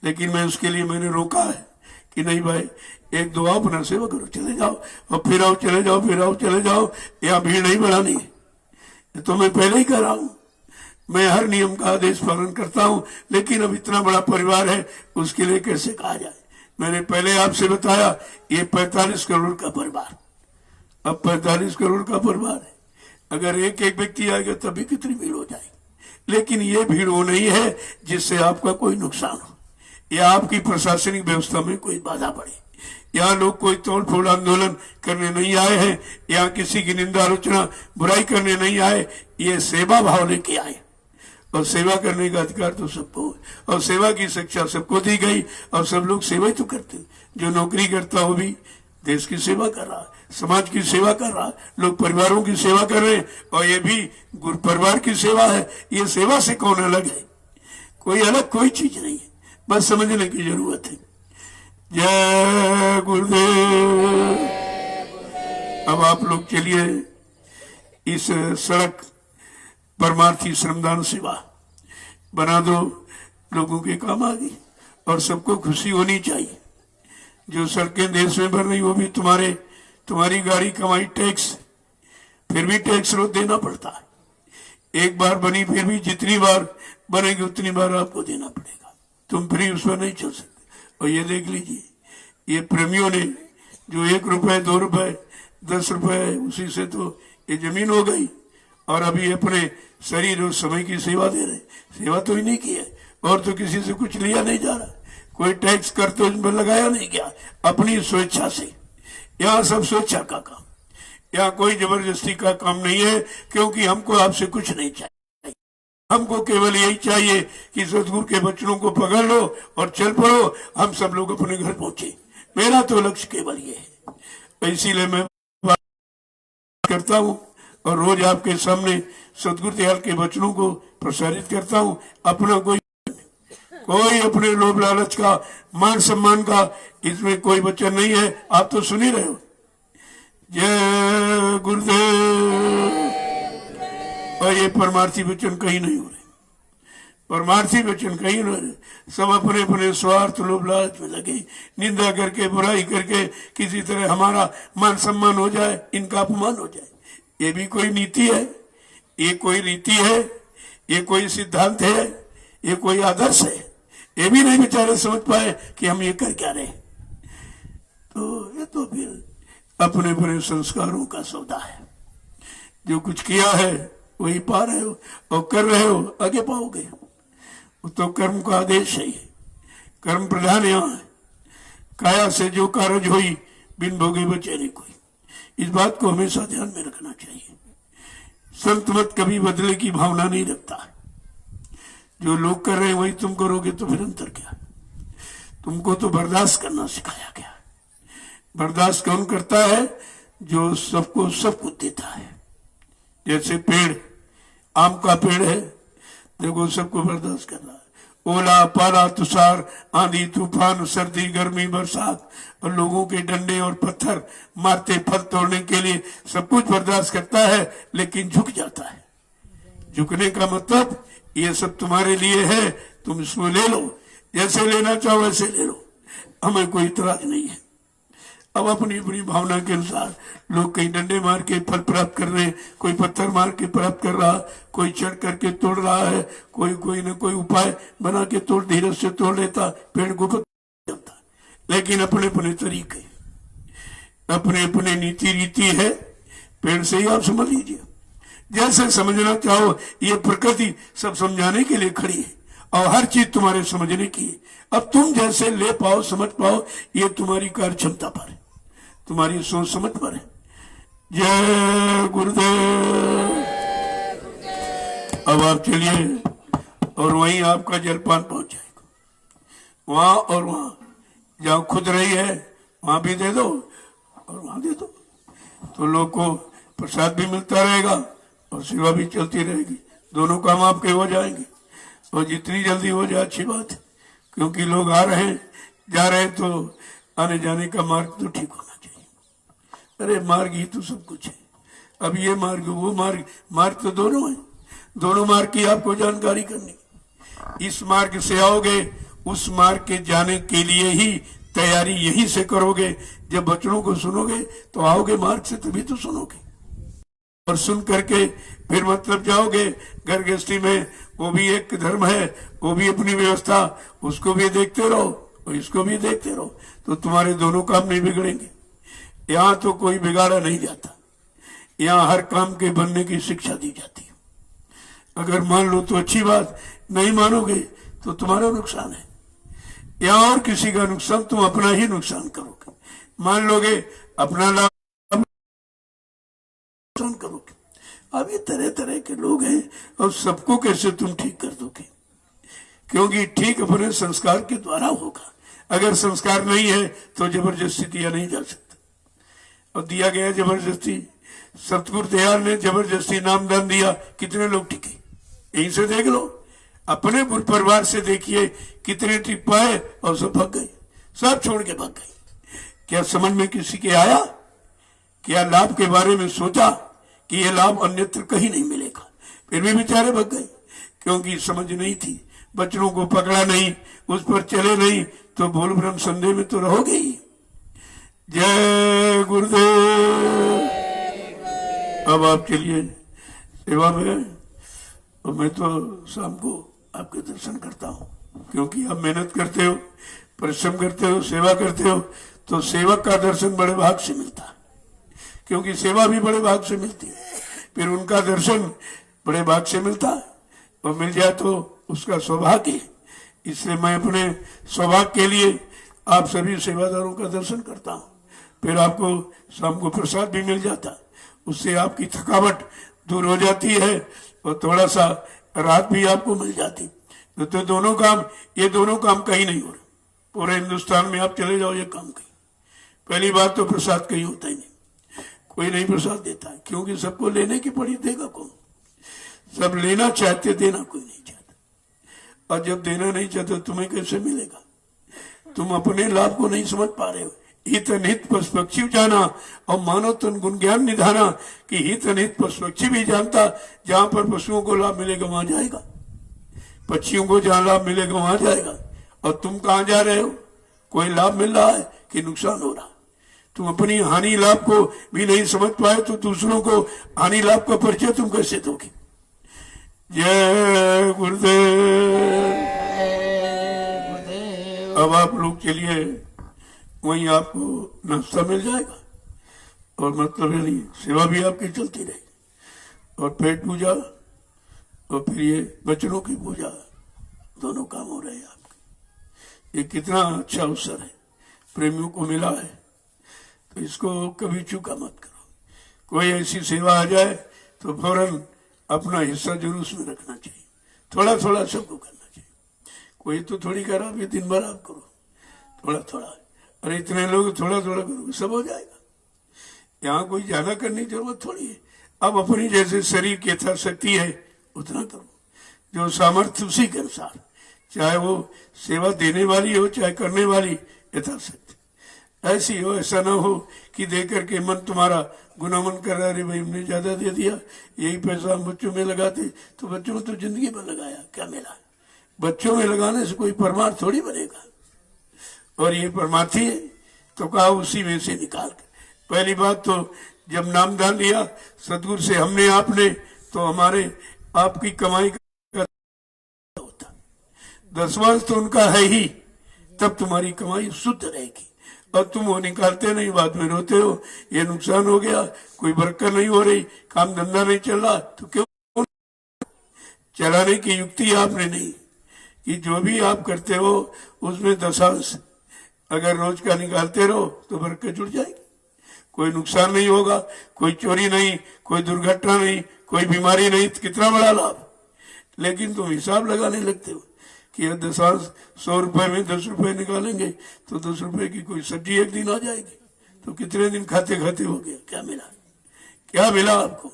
लेकिन मैं उसके लिए मैंने रोका है कि नहीं भाई, 1-2 आओ, अपना सेवा करो, चले जाओ, और फिर आओ चले जाओ, फिर आओ चले जाओ। यहाँ भीड़ नहीं बढ़ानी है। तो मैं पहले ही कर रहा हूँ, मैं हर नियम का आदेश पालन करता हूँ, लेकिन अब इतना बड़ा परिवार है, उसके लिए कैसे कहा जाए। मैंने पहले आपसे बताया, ये 45 करोड़ का परिवार, अब 45 करोड़ का परिवार है। अगर एक एक व्यक्ति आएगा तभी कितनी भीड़ हो जाएगी। लेकिन ये भीड़ वो नहीं है जिससे आपका कोई नुकसान हो या आपकी प्रशासनिक व्यवस्था में कोई बाधा पड़े। यहाँ लोग कोई तोड़ फोड़ आंदोलन करने नहीं आए हैं, यहाँ किसी की निंदा आलोचना बुराई करने नहीं आए। ये सेवा भाव लेके आए, और सेवा करने का अधिकार तो सबको है, और सेवा की शिक्षा सबको दी गई, और सब लोग सेवा ही तो करते हैं। जो नौकरी करता हो भी देश की सेवा कर रहा है, समाज की सेवा कर रहा है, लोग परिवारों की सेवा कर रहे हैं, और ये भी गुरु परिवार की सेवा है। ये सेवा से कौन अलग है? कोई अलग कोई चीज नहीं है, बस समझने की जरूरत है। जय गुरुदेव। अब आप लोग चलिए, इस सड़क परमार्थी श्रमदान सेवा बना दो, लोगों के काम आ गई, और सबको खुशी होनी चाहिए। जो सड़कें देश में बन रही वो भी तुम्हारी गाड़ी कमाई टैक्स, फिर भी टैक्स रोज देना पड़ता है। एक बार बनी, फिर भी जितनी बार बनेगी उतनी बार आपको देना पड़ेगा, तुम फ्री उस पर नहीं चल सकते। और ये देख लीजिए, ये प्रेमियों ने जो 1 रुपए 2 रुपए 10 रुपए, उसी से तो ये जमीन हो गई, और अभी अपने शरीर और समय की सेवा दे रहे। सेवा तो ही नहीं की है, और तो किसी से कुछ लिया नहीं जा रहा, कोई टैक्स कर तो इन पर लगाया नहीं गया, अपनी स्वेच्छा से। यहाँ सब स्वेच्छा का काम, यहाँ कोई जबरदस्ती का काम नहीं है, क्योंकि हमको आपसे कुछ नहीं चाहिए। हमको केवल यही चाहिए कि सदगुरु के वचनों को पकड़ लो और चल पड़ो, हम सब लोग अपने घर पहुंचे। मेरा तो लक्ष्य केवल ये है। इसीलिए मैं बात करता हूँ और रोज आपके सामने सदगुरु दयाल के वचनों को प्रसारित करता हूँ। अपना कोई अपने लोभ लालच का, मान सम्मान का इसमें कोई वचन नहीं है। आप तो सुन ही रहे हो। जय गुरुदेव। और ये परमार्थी वचन कहीं नहीं हो रहे, परमार्थी वचन कहीं नहीं हो रहे। सब अपने अपने स्वार्थ लोभ लालच में लगे, निंदा करके, बुराई करके, किसी तरह हमारा मान सम्मान हो जाए, इनका अपमान हो जाए। ये भी कोई नीति है? ये कोई रीति है? ये कोई सिद्धांत है? ये कोई आदर्श है? ये भी नहीं बेचारे समझ पाए कि हम ये कर क्या रहे। तो ये तो फिर अपने अपने संस्कारों का सौदा है। जो कुछ किया है वही पा रहे हो, और कर रहे हो, आगे पाओगे। वो तो कर्म का आदेश है, कर्म प्रधान यहाँ है। काया से जो कारज हुई, बिन भोगे बचे नहीं कोई। इस बात को हमेशा ध्यान में रखना चाहिए। संत मत कभी बदले की भावना नहीं रखता है। जो लोग कर रहे हैं वही तुम करोगे तो फिर अंतर क्या? तुमको तो बर्दाश्त करना सिखाया गया। बर्दाश्त कौन करता है? जो सबको सब कुछ देता है। जैसे पेड़, आम का पेड़ है, देखो सबको बर्दाश्त कर रहा है। ओला पाला तुषार, आंधी तूफान, सर्दी गर्मी बरसात, और लोगों के डंडे और पत्थर मारते फल तोड़ने के लिए सब कुछ बर्दाश्त करता है, लेकिन झुक जाता है। झुकने का मतलब ये सब तुम्हारे लिए है, तुम इसको ले लो, जैसे लेना चाहो वैसे ले लो, हमें कोई इतराज नहीं है। अब अपनी अपनी भावना के अनुसार लोग कहीं डंडे मार के फल प्राप्त कर रहे हैं, कोई पत्थर मार के प्राप्त कर रहा, कोई चढ़ करके तोड़ रहा है, कोई न कोई उपाय बना के तोड़, धीरज से तोड़ लेता, पेड़ को जाता। लेकिन अपने अपने तरीके, अपने अपने नीति रीति है। पेड़ से ही आप समझ लीजिए, जैसे समझना चाहो। ये प्रकृति सब समझाने के लिए खड़ी है, और हर चीज तुम्हारे समझने की है। अब तुम जैसे ले पाओ, समझ पाओ, ये तुम्हारी कार्य क्षमता पर है, तुम्हारी सोच समझ पर है। जय गुरुदेव। अब आप चलिए, और वहीं आपका जलपान पहुंच जाएगा। वहां और वहां, जहां खुद रही है वहां भी दे दो और वहां दे दो, तो लोग को प्रसाद भी मिलता रहेगा और सेवा भी चलती रहेगी। दोनों काम आपके हो जाएंगे और जितनी जल्दी हो जाए अच्छी बात है, क्योंकि लोग आ रहे हैं जा रहे हैं, तो आने जाने का मार्ग तो ठीक होना चाहिए। अरे मार्ग ही तो सब कुछ है। अब ये मार्ग वो मार्ग, मार्ग तो दोनों है, दोनों मार्ग की आपको जानकारी करनी। इस मार्ग से आओगे, उस मार्ग के जाने के लिए ही तैयारी यहीं से करोगे। जब वचनों को सुनोगे तो आओगे मार्ग से, तभी तो सुनोगे। और सुन करके फिर मतलब जाओगे घर गृहस्थी में, वो भी एक धर्म है, वो भी अपनी व्यवस्था, उसको भी देखते रहो और इसको भी देखते रहो, तो तुम्हारे दोनों काम नहीं बिगड़ेंगे। यहाँ तो कोई बिगाड़ा नहीं जाता, यहाँ हर काम के बनने की शिक्षा दी जाती है। अगर मान लो तो अच्छी बात, नहीं मानोगे तो तुम्हारा नुकसान है। या और किसी का नुकसान, तुम अपना ही नुकसान करोगे। मान लोगे अपना लाभ नुकसान करोगे। अब ये तरह तरह के लोग हैं और सबको कैसे तुम ठीक कर दोगे, क्योंकि ठीक अपने संस्कार के द्वारा होगा। अगर संस्कार नहीं है तो जबरदस्ती दिया नहीं जा सकता, और दिया गया जबरदस्ती। सतगुरु दयाल ने जबरदस्ती नामदान दिया, कितने लोग टिके? यहीं से देख लो, अपने गुरु परिवार से देखिए कितने टिक पाए और सब भाग गए, सब छोड़ के भाग गए। क्या समझ में किसी के आया? क्या लाभ के बारे में सोचा कि ये लाभ अन्यत्र कहीं नहीं मिलेगा? फिर भी बेचारे भाग गए, क्योंकि समझ नहीं थी, बच्चों को पकड़ा नहीं, उस पर चले नहीं, तो भूल भ्रम संदेह में तो रहोगे ही। जय गुरुदेव। अब आप चलिए सेवा में, और मैं तो शाम को आपके दर्शन करता हूँ, क्योंकि आप मेहनत करते हो, परिश्रम करते हो, सेवा करते हो, तो सेवक का दर्शन बड़े भाग से मिलता है, क्योंकि सेवा भी बड़े भाग से मिलती है, फिर उनका दर्शन बड़े भाग से मिलता है, और मिल जाए तो उसका सौभाग्य है। इसलिए मैं अपने सौभाग्य के लिए आप सभी सेवादारों का दर्शन करता हूँ। फिर आपको शाम को प्रसाद भी मिल जाता है, उससे आपकी थकावट दूर हो जाती है और थोड़ा सा राहत भी आपको मिल जाती। तो दोनों काम, ये दोनों काम कहीं नहीं हो रहे। पूरे हिंदुस्तान में आप चले जाओ, ये काम कहीं। पहली बात तो प्रसाद कहीं होता ही नहीं, कोई नहीं प्रसाद देता है, क्योंकि सबको लेने की पड़ी, देगा कौन? सब लेना चाहते, देना कोई नहीं चाहता। और जब देना नहीं चाहते तुम्हें कैसे मिलेगा? तुम अपने लाभ को नहीं समझ पा रहे हो। हित अनहित पशु पक्षी जाना और मानो तन गुण ज्ञान निधाना, कि हित अनहित पशु पक्षी भी जानता, जहां पर पशुओं को लाभ मिलेगा वहां जाएगा, पक्षियों को जहां लाभ मिलेगा वहां जाएगा। और तुम कहां जा रहे हो? कोई लाभ मिल रहा है कि नुकसान हो रहा? तुम अपनी हानि लाभ को भी नहीं समझ पाए तो दूसरों को हानि लाभ का परिचय तुम कैसे दोगे? जय गुरुदेव। अब आप लोग चलिए, वहीं आपको नाश्ता मिल जाएगा और मतलब है नहीं, सेवा भी आपकी चलती रहेगी और पेट पूजा और फिर ये बच्चों की पूजा, दोनों काम हो रहे हैं आपके। ये कितना अच्छा अवसर है, प्रेमियों को मिला है, तो इसको कभी चूका मत करो। कोई ऐसी सेवा आ जाए तो फौरन अपना हिस्सा जरूर उसमें रखना चाहिए, थोड़ा थोड़ा सबको करना चाहिए। कोई तो थोड़ी करा भी दिन भर आप करो, थोड़ा थोड़ा। अरे इतने लोग थोड़ा थोड़ा करोगे सब हो जाएगा। यहाँ कोई ज्यादा करने की जरूरत थोड़ी है। अब अपनी जैसे शरीर की यथाशक्ति है उतना करो, जो सामर्थ्य उसी के अनुसार, चाहे वो सेवा देने वाली हो चाहे करने वाली, यथाशक्ति ऐसी हो। ऐसा ना हो कि दे करके मन तुम्हारा गुनामन कर रहा, अरे भाई हमने ज्यादा दे दिया, यही पैसा हम बच्चों में लगाते, तो बच्चों में तो जिंदगी भर लगाया, क्या मिला? बच्चों में लगाने से कोई परमार्थ थोड़ी बनेगा। और ये परमार्थी है तो कहा उसी में से निकाल कर। पहली बात तो जब नामदान लिया सदगुरु से हमने आपने, तो हमारे आपकी कमाई का होता, 10 तो उनका है ही, तब तुम्हारी कमाई शुद्ध रहेगी। और तुम वो निकालते नहीं, बाद में रोते हो, ये नुकसान हो गया, कोई बरकत नहीं हो रही, काम धंधा नहीं चल रहा, तो क्यों? चलाने की युक्ति आपने नहीं कि जो भी आप करते हो उसमें 10 अगर रोज का निकालते रहो तो बरकत जुड़ जाएगी, कोई नुकसान नहीं होगा, कोई चोरी नहीं, कोई दुर्घटना नहीं, कोई बीमारी नहीं, तो कितना बड़ा लाभ। लेकिन तुम हिसाब लगाने लगते हो, कि 100 रुपए में 10 रुपए निकालेंगे तो 10 रुपए की कोई सब्जी एक दिन आ जाएगी, तो कितने दिन खाते खाते हो गया, क्या मिला, क्या मिला आपको?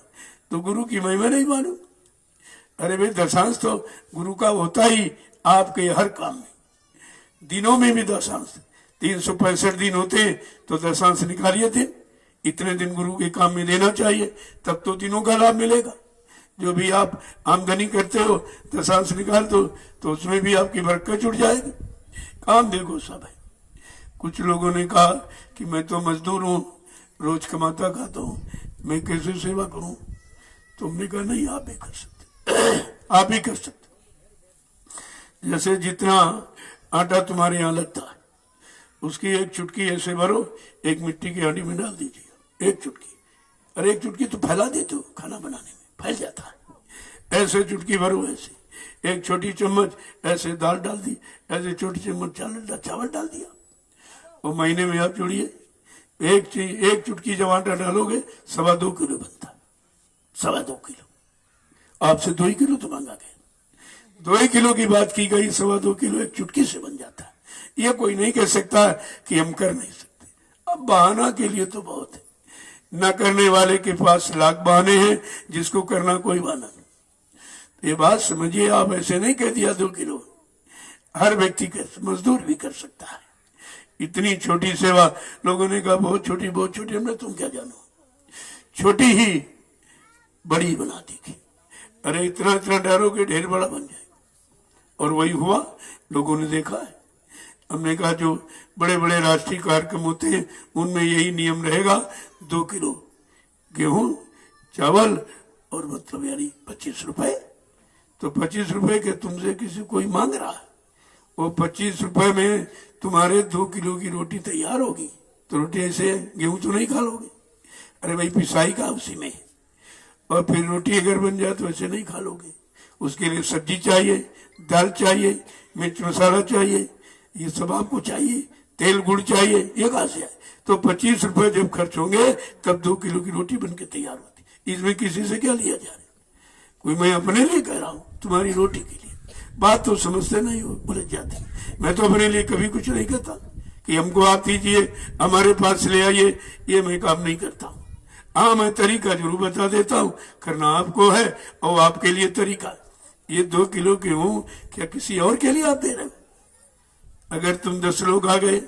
तो गुरु की महिमा नहीं मालूम। अरे भाई दशांश तो गुरु का होता ही आपके हर काम में, दिनों में भी दशांश, 365 दिन होते तो दशांश निकालिए थे, इतने दिन गुरु के काम में देना चाहिए, तब तो दिनों का लाभ मिलेगा। जो भी आप आमदनी करते हो दशांश निकाल दो तो उसमें भी आपकी बरकत जुड़ जाएगी। काम देखो सब है। कुछ लोगों ने कहा कि मैं तो मजदूर हूँ, रोज कमाता खाता हूँ, मैं कैसे सेवा करूं? तुमने कहा नहीं, आप भी कर सकते आप ही कर सकते। जैसे जितना आटा तुम्हारे यहाँ लगता है उसकी एक चुटकी ऐसे भरो, एक मिट्टी की हांडी में डाल दीजिए, एक चुटकी। अरे एक चुटकी तो फैला देते हो, खाना बनाने में फैल जाता है। ऐसे चुटकी भरो, ऐसे एक छोटी चम्मच ऐसे दाल डाल दी, ऐसे छोटी चम्मच चावल डाल दिया, और महीने में आप जोड़िए, एक चुटकी जब आटा डालोगे 2.25 किलो बनता है, 2.25 किलो। आपसे 2 किलो तो मांगा गया, 2 किलो की बात की गई, 2.25 किलो एक चुटकी से बन जाता है। ये कोई नहीं कह सकता कि हम कर नहीं सकते। अब बहाना के लिए तो बहुत है, न करने वाले के पास लाख बहाने हैं, जिसको करना कोई बहाना नहीं। ये बात समझिए आप, ऐसे नहीं कह दिया 2 किलो, हर व्यक्ति कर, मजदूर भी कर सकता है। इतनी छोटी सेवा, लोगों ने कहा बहुत छोटी बहुत छोटी, हमने तुम क्या जानो, छोटी ही बड़ी बना देगी। अरे इतना इतना डरोगे ढेर बड़ा बन जाएगा, और वही हुआ, लोगों ने देखा है। हमने कहा जो बड़े बड़े राष्ट्रीय कार्यक्रम होते हैं उनमें यही नियम रहेगा, 2 किलो गेहूं चावल और मतलब यानी 25 रुपए, तो 25 रुपए के तुमसे किसी कोई मांग रहा है, वो 25 रुपए में तुम्हारे 2 किलो की रोटी तैयार होगी, तो रोटी ऐसे गेहूं तो नहीं खा लोगे। अरे भाई पिसाई का उसी में, और फिर रोटी अगर बन जाए तो ऐसे नहीं खा लोगे, उसके लिए सब्जी चाहिए, दाल चाहिए, मिर्च मसाला चाहिए, ये सब आपको चाहिए, तेल गुड़ चाहिए, ये कहाँ से आए? तो 25 रुपए जब खर्च होंगे तब 2 किलो की रोटी बन के तैयार होती। इसमें किसी से क्या लिया जा रहा है? कोई मैं अपने लिए कह रहा हूँ, तुम्हारी रोटी के लिए। बात तो समझते नहीं हो, उलझ जाते। मैं तो अपने लिए कभी कुछ नहीं कहता कि हमको आप दीजिए, हमारे पास ले आइए, ये मैं काम नहीं करता हूँ। हाँ मैं तरीका जरूर बता देता हूँ, करना आपको है और आपके लिए तरीका। ये 2 किलो गेहूं क्या किसी और के लिए आप दे रहे हो? अगर तुम 10 लोग आ गए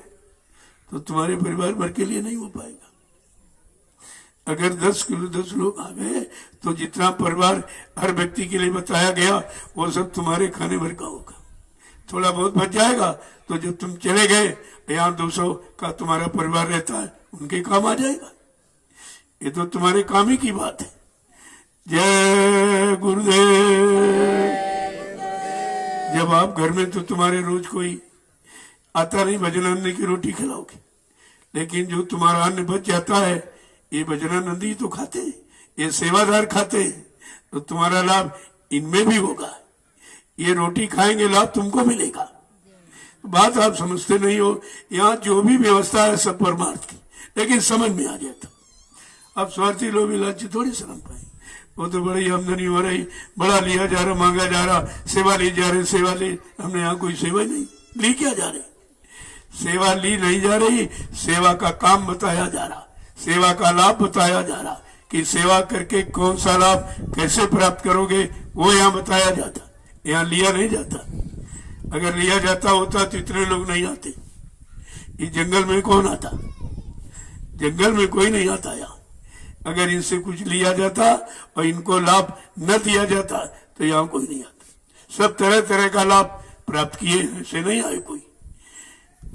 तो तुम्हारे परिवार भर के लिए नहीं हो पाएगा। अगर 10 किलो 10 लोग आ गए तो जितना परिवार हर व्यक्ति के लिए बताया गया वो सब तुम्हारे खाने भर का होगा। थोड़ा बहुत बच जाएगा तो जब तुम चले गए, यहाँ 200 का तुम्हारा परिवार रहता है, उनके काम आ जाएगा। ये तो तुम्हारे काम ही की बात है। जय गुरुदेव। जब आप घर में, तो तुम्हारे रोज कोई आता नहीं भजनानंद की रोटी खिलाओगे, लेकिन जो तुम्हारा अन्न बच जाता है ये भजनानंद ही तो खाते, ये सेवादार खाते, तो तुम्हारा लाभ इनमें भी होगा। ये रोटी खाएंगे, लाभ तुमको मिलेगा। बात आप समझते नहीं हो। यहाँ जो भी व्यवस्था है सब परमार्थ की, लेकिन समझ में आ जाता। अब स्वार्थी लोग इलाची थोड़ी शर्म पाए, वो तो बड़ी आमदनी हो रही, बड़ा लिया जा रहा, मांगा जा रहा, सेवा ली जा रही, सेवा ली। हमने यहाँ कोई सेवा नहीं ली, क्या जा रही? सेवा ली नहीं जा रही, सेवा का काम बताया जा रहा, सेवा का लाभ बताया जा रहा कि सेवा करके कौन सा लाभ कैसे प्राप्त करोगे, वो यहाँ बताया जाता, यहाँ लिया नहीं जाता। अगर लिया जाता होता तो इतने लोग नहीं आते। ये जंगल में कौन आता? जंगल में कोई नहीं आता यहाँ। अगर इनसे कुछ लिया जाता और इनको लाभ न दिया जाता तो यहाँ कोई नहीं आता। सब तरह तरह का लाभ प्राप्त किए, ऐसे नहीं आए कोई।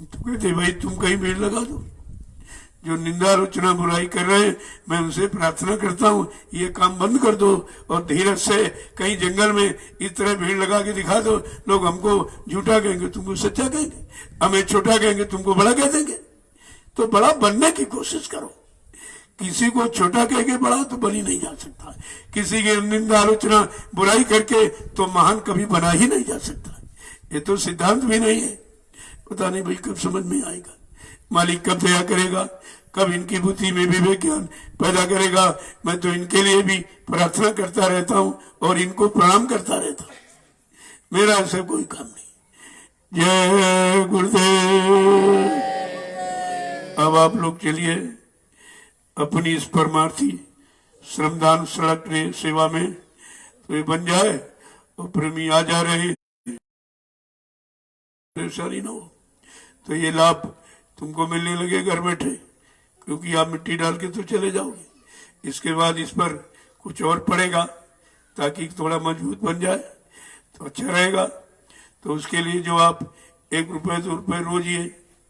तो कहते भाई तुम कहीं भीड़ लगा दो, जो निंदा आलोचना बुराई कर रहे हैं, मैं उनसे प्रार्थना करता हूँ ये काम बंद कर दो, और धीरज से कहीं जंगल में इस तरह भीड़ लगा के दिखा दो। लोग हमको झूठा कहेंगे, तुमको सच्चा कहेंगे, हमें छोटा कहेंगे, तुमको बड़ा कह देंगे। तो बड़ा बनने की कोशिश करो। किसी को छोटा कह के बड़ा तो बनी नहीं जा सकता, किसी की निंदा आलोचना बुराई करके तो महान कभी बना ही नहीं जा सकता। ये तो सिद्धांत भी नहीं है। पता नहीं भाई कब समझ में आएगा, मालिक कब दया करेगा, कब इनकी बुद्धि में विवेक ज्ञान पैदा करेगा। मैं तो इनके लिए भी प्रार्थना करता रहता हूँ और इनको प्रणाम करता रहता हूँ। मेरा ऐसा कोई काम नहीं। जय गुरुदेव। अब आप लोग चलिए अपनी इस परमार्थी श्रमदान सड़क सेवा में तो ये बन जाए और प्रेमी आ जा रहे परेशानी ना हो तो ये लाभ तुमको मिलने लगे घर बैठे, क्योंकि आप मिट्टी डाल के तो चले जाओगे। इसके बाद इस पर कुछ और पड़ेगा ताकि थोड़ा मजबूत बन जाए तो अच्छा रहेगा। तो उसके लिए जो आप 1 रुपये 2 रुपये रोज ये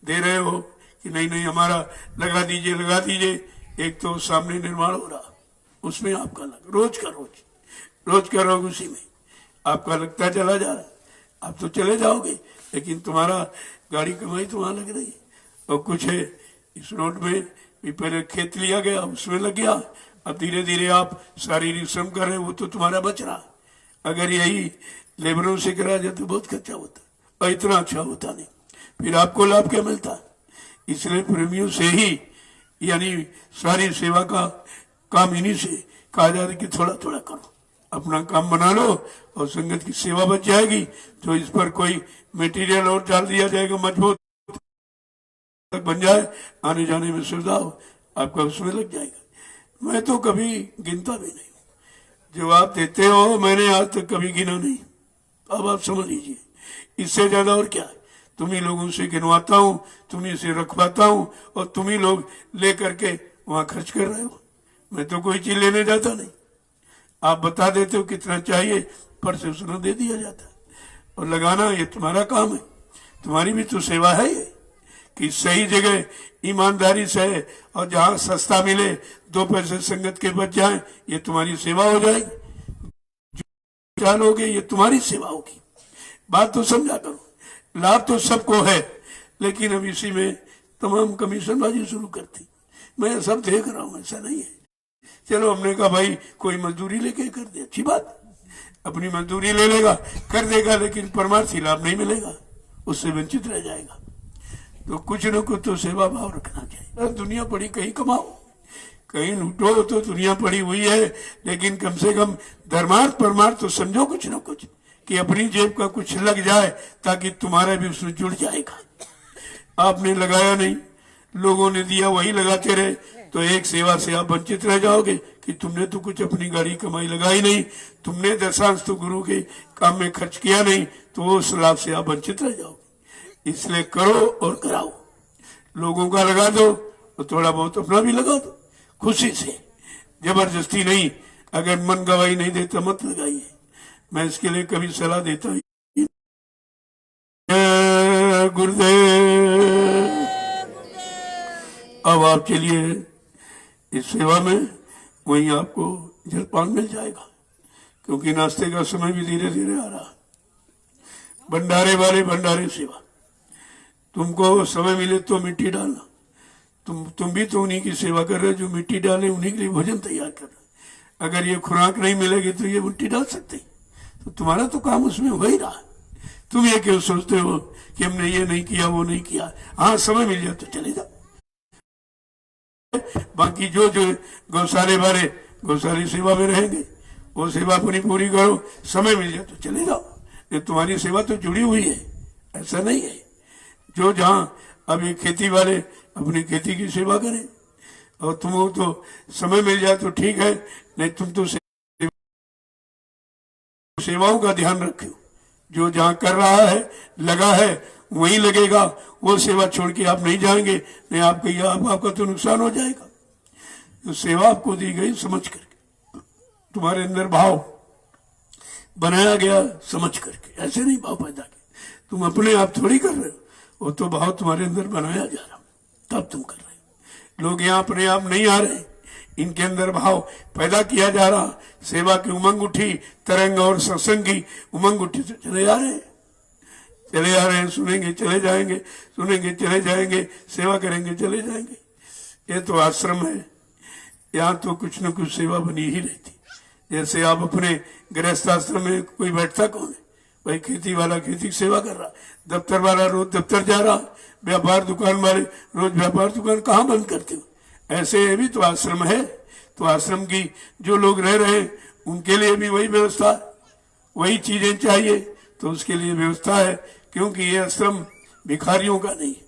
दे रहे हो कि नहीं नहीं हमारा लगा दीजिए, एक तो सामने निर्माण हो रहा उसमें आपका लग रोज का रोज उसी में आपका लगता चला जा रहा है। आप तो चले जाओगे लेकिन तुम्हारा गाड़ी कमाई तो वहां लग रही है। और कुछ है इस रोड में भी पहले खेत लिया गया उसमें लग गया, अब धीरे धीरे आप शारीरिक श्रम कर रहे हो वो तो तुम्हारा बच रहा। अगर यही लेबरों से करा जाए तो बहुत खर्चा होता और इतना अच्छा होता नहीं, फिर आपको लाभ क्या मिलता। इसलिए प्रेमियों से ही यानी सारी सेवा का काम इन्हीं से कहा जा रहा है कि थोड़ा थोड़ा करो, अपना काम बना लो और संगत की सेवा बच जाएगी। तो इस पर कोई मटेरियल और डाल दिया जाएगा मजबूत तक बन जाए, आने जाने में सुविधा हो आपका उसमें लग जाएगा। मैं तो कभी गिनता भी नहीं, जो आप देते हो मैंने आज तक कभी गिना नहीं। अब आप समझ लीजिए इससे ज्यादा और क्या है। तुम ही लोगों से गिनवाता हूँ, तुम ही से रखवाता हूँ और तुम ही लोग ले करके वहां खर्च कर रहे हो। मैं तो कोई चीज लेने जाता नहीं, आप बता देते हो कितना चाहिए पर से उसने दे दिया जाता है। और लगाना ये तुम्हारा काम है, तुम्हारी भी तो सेवा है ये कि सही जगह ईमानदारी से और जहां सस्ता मिले 2 पैसे संगत के बच जाए, ये तुम्हारी सेवा हो जाएगी। जो लोगे ये तुम्हारी सेवा होगी। बात तो समझा करो, लाभ तो सबको है लेकिन अब इसी में तमाम कमीशनबाजी शुरू करती। मैं सब देख रहा हूं, ऐसा नहीं है। चलो हमने कहा भाई कोई मजदूरी लेके कर दे, अच्छी बात, अपनी मजदूरी ले लेगा कर देगा, लेकिन परमार्थी लाभ नहीं मिलेगा, उससे वंचित रह जाएगा। तो कुछ न कुछ तो सेवा भाव रखना चाहिए। दुनिया पड़ी कहीं कमाओ कहीं लूटो, तो दुनिया पड़ी हुई है, लेकिन कम से कम धर्मार्थ परमार्थ तो समझो कुछ न कुछ कि अपनी जेब का कुछ लग जाए ताकि तुम्हारा भी उसमें जुड़ जाएगा। आपने लगाया नहीं, लोगों ने दिया वही लगाते रहे तो एक सेवा से आप वंचित रह जाओगे कि तुमने तो कुछ अपनी गाड़ी कमाई लगाई नहीं, तुमने दशांश तो गुरु के काम में खर्च किया नहीं, तो उस लाभ से आप वंचित रह जाओगे। इसलिए करो और कराओ, लोगों का लगा दो और थोड़ा बहुत अपना भी लगा दो खुशी से, जबरदस्ती नहीं। अगर मन गवाही नहीं देता मत लगाइए, मैं इसके लिए कभी सलाह देता ही। गुरुदेव अब आप चलिए इस सेवा में, वहीं आपको जलपान मिल जाएगा क्योंकि नाश्ते का समय भी धीरे धीरे आ रहा। भंडारे वाले भंडारे सेवा, तुमको समय मिले तो मिट्टी डालना। तुम भी तो उन्हीं की सेवा कर रहे हो जो मिट्टी डाले, उन्हीं के लिए भोजन तैयार कर रहे। अगर ये खुराक नहीं मिलेगी तो ये मिट्टी डाल सकते, तो तुम्हारा तो काम उसमें हो ही रहा। तुम ये क्यों सोचते हो कि हमने ये नहीं किया वो नहीं किया। हाँ समय मिल जाए तो चले जाओ, बाकी जो जो गौशाले वाले गौशाली सेवा में रहेंगे वो सेवा अपनी पूरी करो, समय मिल जाए तो चले जाओ। ये तुम्हारी सेवा तो जुड़ी हुई है, ऐसा नहीं है। जो जहाँ अब ये खेती वाले अपनी खेती की सेवा करें और तुमको तो समय मिल जाए तो ठीक है, नहीं तुम तो सेवाओं का ध्यान रखो। जो जहाँ कर रहा है लगा है वहीं लगेगा, वो सेवा छोड़ के आप नहीं जाएंगे, नहीं आपका तो नुकसान हो जाएगा। तो सेवा आपको दी गई समझ करके, तुम्हारे अंदर भाव बनाया गया समझ करके, ऐसे नहीं भाव पैदा किया। तुम अपने आप थोड़ी कर रहे हो, वो तो भाव तुम्हारे अंदर बनाया जा रहा तब तुम कर रहे हो। लोग यहाँ अपने आप नहीं आ रहे, इनके अंदर भाव पैदा किया जा रहा। सेवा की उमंग उठी, तरंग और सत्संग की उमंग उठी तो चले जा रहे हैं, सुनेंगे चले जाएंगे, सुनेंगे चले जाएंगे, सेवा करेंगे चले जाएंगे। ये तो आश्रम है, यहाँ तो कुछ न कुछ सेवा बनी ही रहती। जैसे आप अपने गृहस्थ आश्रम में कोई बैठता कौन है भाई, खेती वाला खेती की सेवा कर रहा, दफ्तर वाला रोज दफ्तर जा रहा, व्यापार दुकान वाले रोज व्यापार दुकान कहाँ बंद करते हो। ऐसे ये भी तो आश्रम है, तो आश्रम की जो लोग रह रहे हैं उनके लिए भी वही व्यवस्था, वही चीजें चाहिए। तो उसके लिए व्यवस्था है क्योंकि ये आश्रम भिखारियों का नहीं है।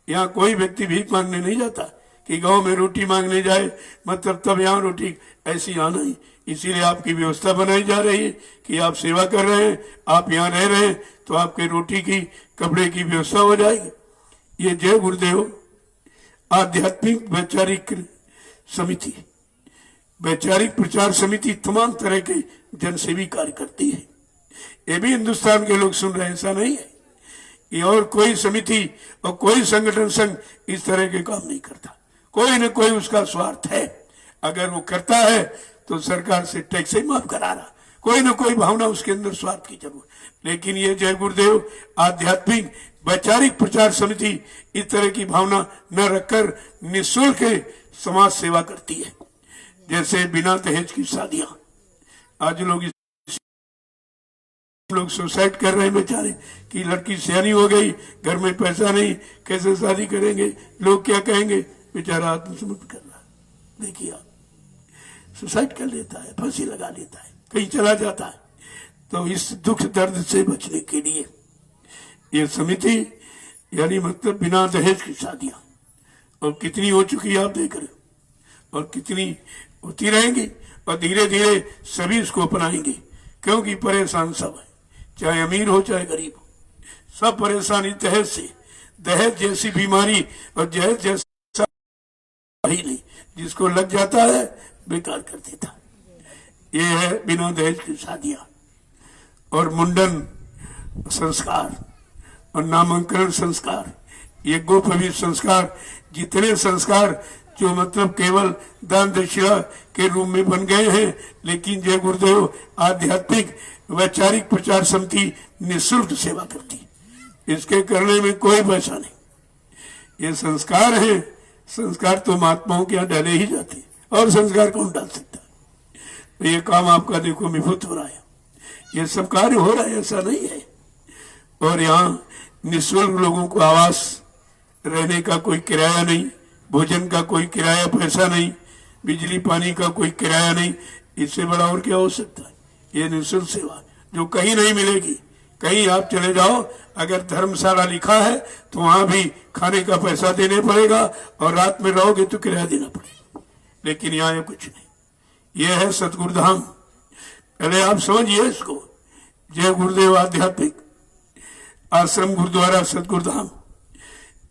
यहाँ कोई व्यक्ति भीख मांगने नहीं जाता कि गांव में रोटी मांगने जाए, मतलब तब यहाँ रोटी, ऐसी यहाँ नहीं। इसीलिए आपकी व्यवस्था बनाई जा रही है कि आप सेवा कर रहे हैं, आप यहाँ रह रहे हैं, तो आपके रोटी की, कपड़े की व्यवस्था हो जाएगी। ये जय गुरुदेव आध्यात्मिक वैचारिक समिति, वैचारिक प्रचार समिति तमाम तरह के जनसेवी कार्य करती है। ये भी हिंदुस्तान के लोग सुन रहे हैं, ऐसा नहीं है। ये और कोई समिति और कोई संगठन संघ इस तरह के काम नहीं करता। कोई न कोई उसका स्वार्थ है। अगर वो करता है तो सरकार से टैक्स ही माफ करा रहा, कोई न कोई भावना उसके अंदर स्वार्थ की जरूर। लेकिन ये जय गुरुदेव आध्यात्मिक वैचारिक प्रचार समिति इस तरह की भावना न रखकर निःशुल्क समाज सेवा करती है। जैसे बिना दहेज की शादियां, आज लोग सुसाइड कर रहे हैं बेचारे कि लड़की सियानी हो गई, घर में पैसा नहीं, कैसे शादी करेंगे, लोग क्या कहेंगे, बेचारा आत्मसमर्पण कर रहा है। देखिए आप, सुसाइड कर लेता है, फांसी लगा लेता है, कहीं चला जाता है। तो इस दुख दर्द से बचने के लिए ये समिति, यानी मतलब बिना दहेज की शादियां, और कितनी हो चुकी है आप देख रहे हो, और कितनी होती रहेंगी, और धीरे धीरे सभी इसको अपनाएंगे। क्योंकि परेशान सब है, चाहे अमीर हो चाहे गरीब हो, सब परेशानी दहेज से। दहेज जैसी बीमारी और दहेज जैसा ही नहीं, जिसको लग जाता है बेकार कर देता। ये है बिना दहेज की शादियां, और मुंडन संस्कार और नामांकन संस्कार, ये गोपवीर संस्कार, जितने संस्कार जो मतलब केवल दान दक्षिणा के रूप में बन गए हैं, लेकिन जय गुरुदेव आध्यात्मिक वैचारिक प्रचार समिति निःशुल्क सेवा करती। इसके करने में कोई पैसा नहीं। ये संस्कार है, संस्कार तो महात्माओं के यहाँ डाले ही जाते, और संस्कार कौन डाल सकता है। तो ये काम आपका देखो विभूत हो रहा है, ये सब कार्य हो रहा है, ऐसा नहीं है। और यहाँ निःशुल्क लोगों को आवास, रहने का कोई किराया नहीं, भोजन का कोई किराया पैसा नहीं, बिजली पानी का कोई किराया नहीं। इससे बड़ा और क्या हो सकता है। ये निःशुल्क सेवा जो कहीं नहीं मिलेगी। कहीं आप चले जाओ, अगर धर्मशाला लिखा है तो वहां भी खाने का पैसा देने पड़ेगा, और रात में रहोगे तो किराया देना पड़ेगा। लेकिन यहाँ ये कुछ नहीं। ये है सतगुरुधाम। पहले आप समझिए इसको, जय गुरुदेव आध्यात्मिक आश्रम गुरुद्वारा सतगुरुधाम।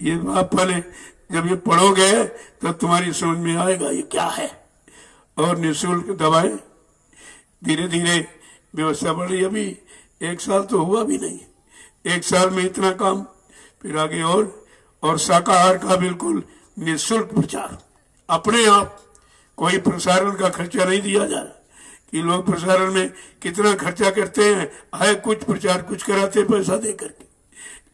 ये आप पहले जब ये पढ़ोगे तब तुम्हारी समझ में आएगा ये क्या है। और निःशुल्क दवाएं, धीरे धीरे व्यवस्था बढ़ रही। अभी 1 साल तो हुआ भी नहीं, 1 साल में इतना काम, फिर आगे और शाकाहार का बिल्कुल निःशुल्क प्रचार, अपने आप। कोई प्रसारण का खर्चा नहीं दिया जा रहा कि लोग प्रसारण में कितना खर्चा करते हैं, है कुछ प्रचार कुछ कराते पैसा दे करके।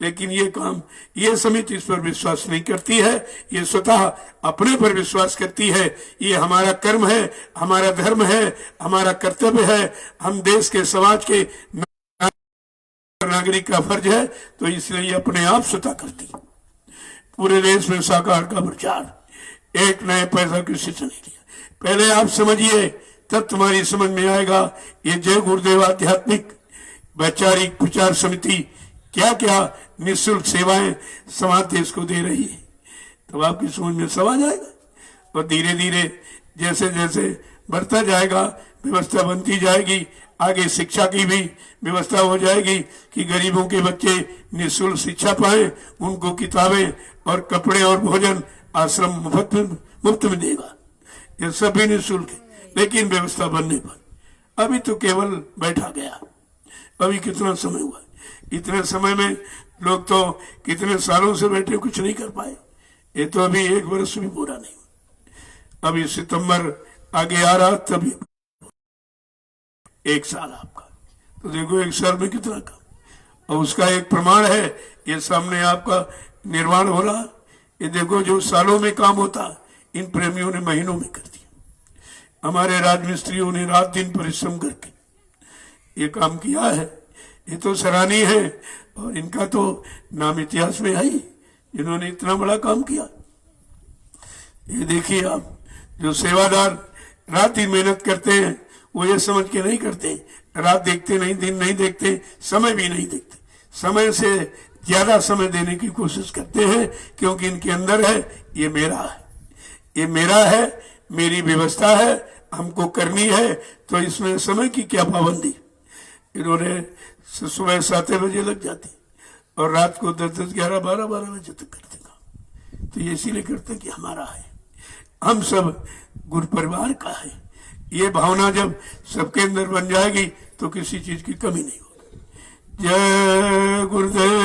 लेकिन ये काम, ये समिति इस पर विश्वास नहीं करती है। ये स्वतः अपने पर विश्वास करती है। ये हमारा कर्म है, हमारा धर्म है, हमारा कर्तव्य है, हम देश के समाज के नागरिक का फर्ज है। तो इसलिए ये अपने आप स्वतः करती है। पूरे देश में शाकाहार का प्रचार, एक नया पैसा किसी से नहीं लिया। पहले आप समझिए, तब तुम्हारी समझ में आएगा ये जय गुरुदेव आध्यात्मिक वैचारिक प्रचार समिति क्या क्या निःशुल्क सेवाएं समाज देश को दे रही है। तब आपकी समझ में सब आ जाएगा। और धीरे धीरे जैसे जैसे बढ़ता जाएगा, व्यवस्था बनती जाएगी। आगे शिक्षा की भी व्यवस्था हो जाएगी कि गरीबों के बच्चे निःशुल्क शिक्षा पाए, उनको किताबें और कपड़े और भोजन आश्रम मुफ्त में देगा। ये सब भी निःशुल्क है, लेकिन व्यवस्था बनने पर। अभी तो केवल बैठा गया, अभी कितना समय हुआ। इतने समय में लोग तो कितने सालों से बैठे, कुछ नहीं कर पाए। ये तो अभी 1 वर्ष भी पूरा नहीं हुआ। अभी सितंबर आगे आ रहा, तभी 1 साल आपका। तो देखो 1 साल में कितना काम। और उसका एक प्रमाण है, ये सामने आपका निर्माण हो रहा। ये देखो जो सालों में काम होता, इन प्रेमियों ने महीनों में कर दिया। हमारे राजमिस्त्रियों ने रात दिन परिश्रम करके ये काम किया है। ये तो सराहनीय है, और इनका तो नाम इतिहास में है ही, जिन्होंने इतना बड़ा काम किया। ये देखिए आप, जो सेवादार रात दिन मेहनत करते हैं, वो ये समझ के नहीं करते, रात देखते नहीं, दिन नहीं देखते, समय भी नहीं देखते, समय से ज्यादा समय देने की कोशिश करते हैं, क्योंकि इनके अंदर है ये मेरा है, ये मेरा है, मेरी व्यवस्था है, हमको करनी है। तो इसमें समय की क्या पाबंदी। इन्होंने सुबह 7 बजे लग जाती और रात को 10-10, 11, 12 बजे तक करते काम। तो ये इसीलिए करते कि हमारा है, हम सब गुरु परिवार का है। ये भावना जब सबके अंदर बन जाएगी तो किसी चीज की कमी नहीं होगी। जय गुरुदेव,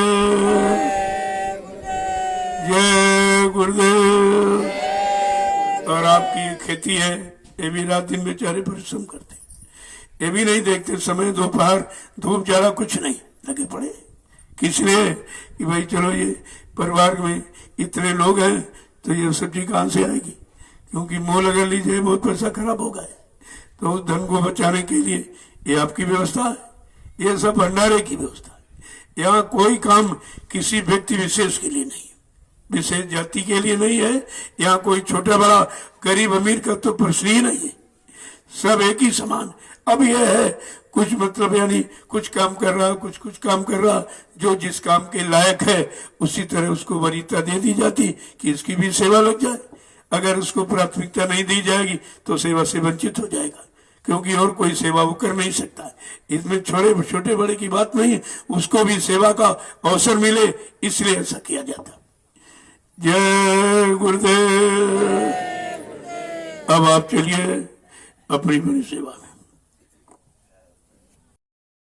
जय गुरुदेव। और आपकी ये खेती है, ये भी रात दिन बेचारे परिश्रम करते, ये भी नहीं देखते समय, दोपहर धूप ज्यादा कुछ नहीं, लगे पड़े। किस लिए कि भाई चलो ये परिवार में इतने लोग हैं तो ये सब्जी कहां से आएगी, क्योंकि मोल अगर लीजिए बहुत पैसा खराब होगा। तो उस धन को बचाने के लिए ये आपकी व्यवस्था है, ये सब भंडारे की व्यवस्था है। यहाँ कोई काम किसी व्यक्ति विशेष के लिए नहीं है, विशेष जाति के लिए नहीं है। यहाँ कोई छोटा बड़ा गरीब अमीर का तो प्रश्न ही नहीं है, सब एक ही समान। अब यह है कुछ मतलब यानी कुछ काम कर रहा, कुछ काम कर रहा, जो जिस काम के लायक है उसी तरह उसको वरीयता दे दी जाती कि इसकी भी सेवा लग जाए। अगर उसको प्राथमिकता नहीं दी जाएगी तो सेवा से वंचित हो जाएगा, क्योंकि और कोई सेवा वो कर नहीं सकता। इसमें छोटे बड़े की बात नहीं, उसको भी सेवा का अवसर मिले इसलिए ऐसा किया जाता। जय गुरुदेव। अब आप चलिए अपनी बड़ी सेवा में।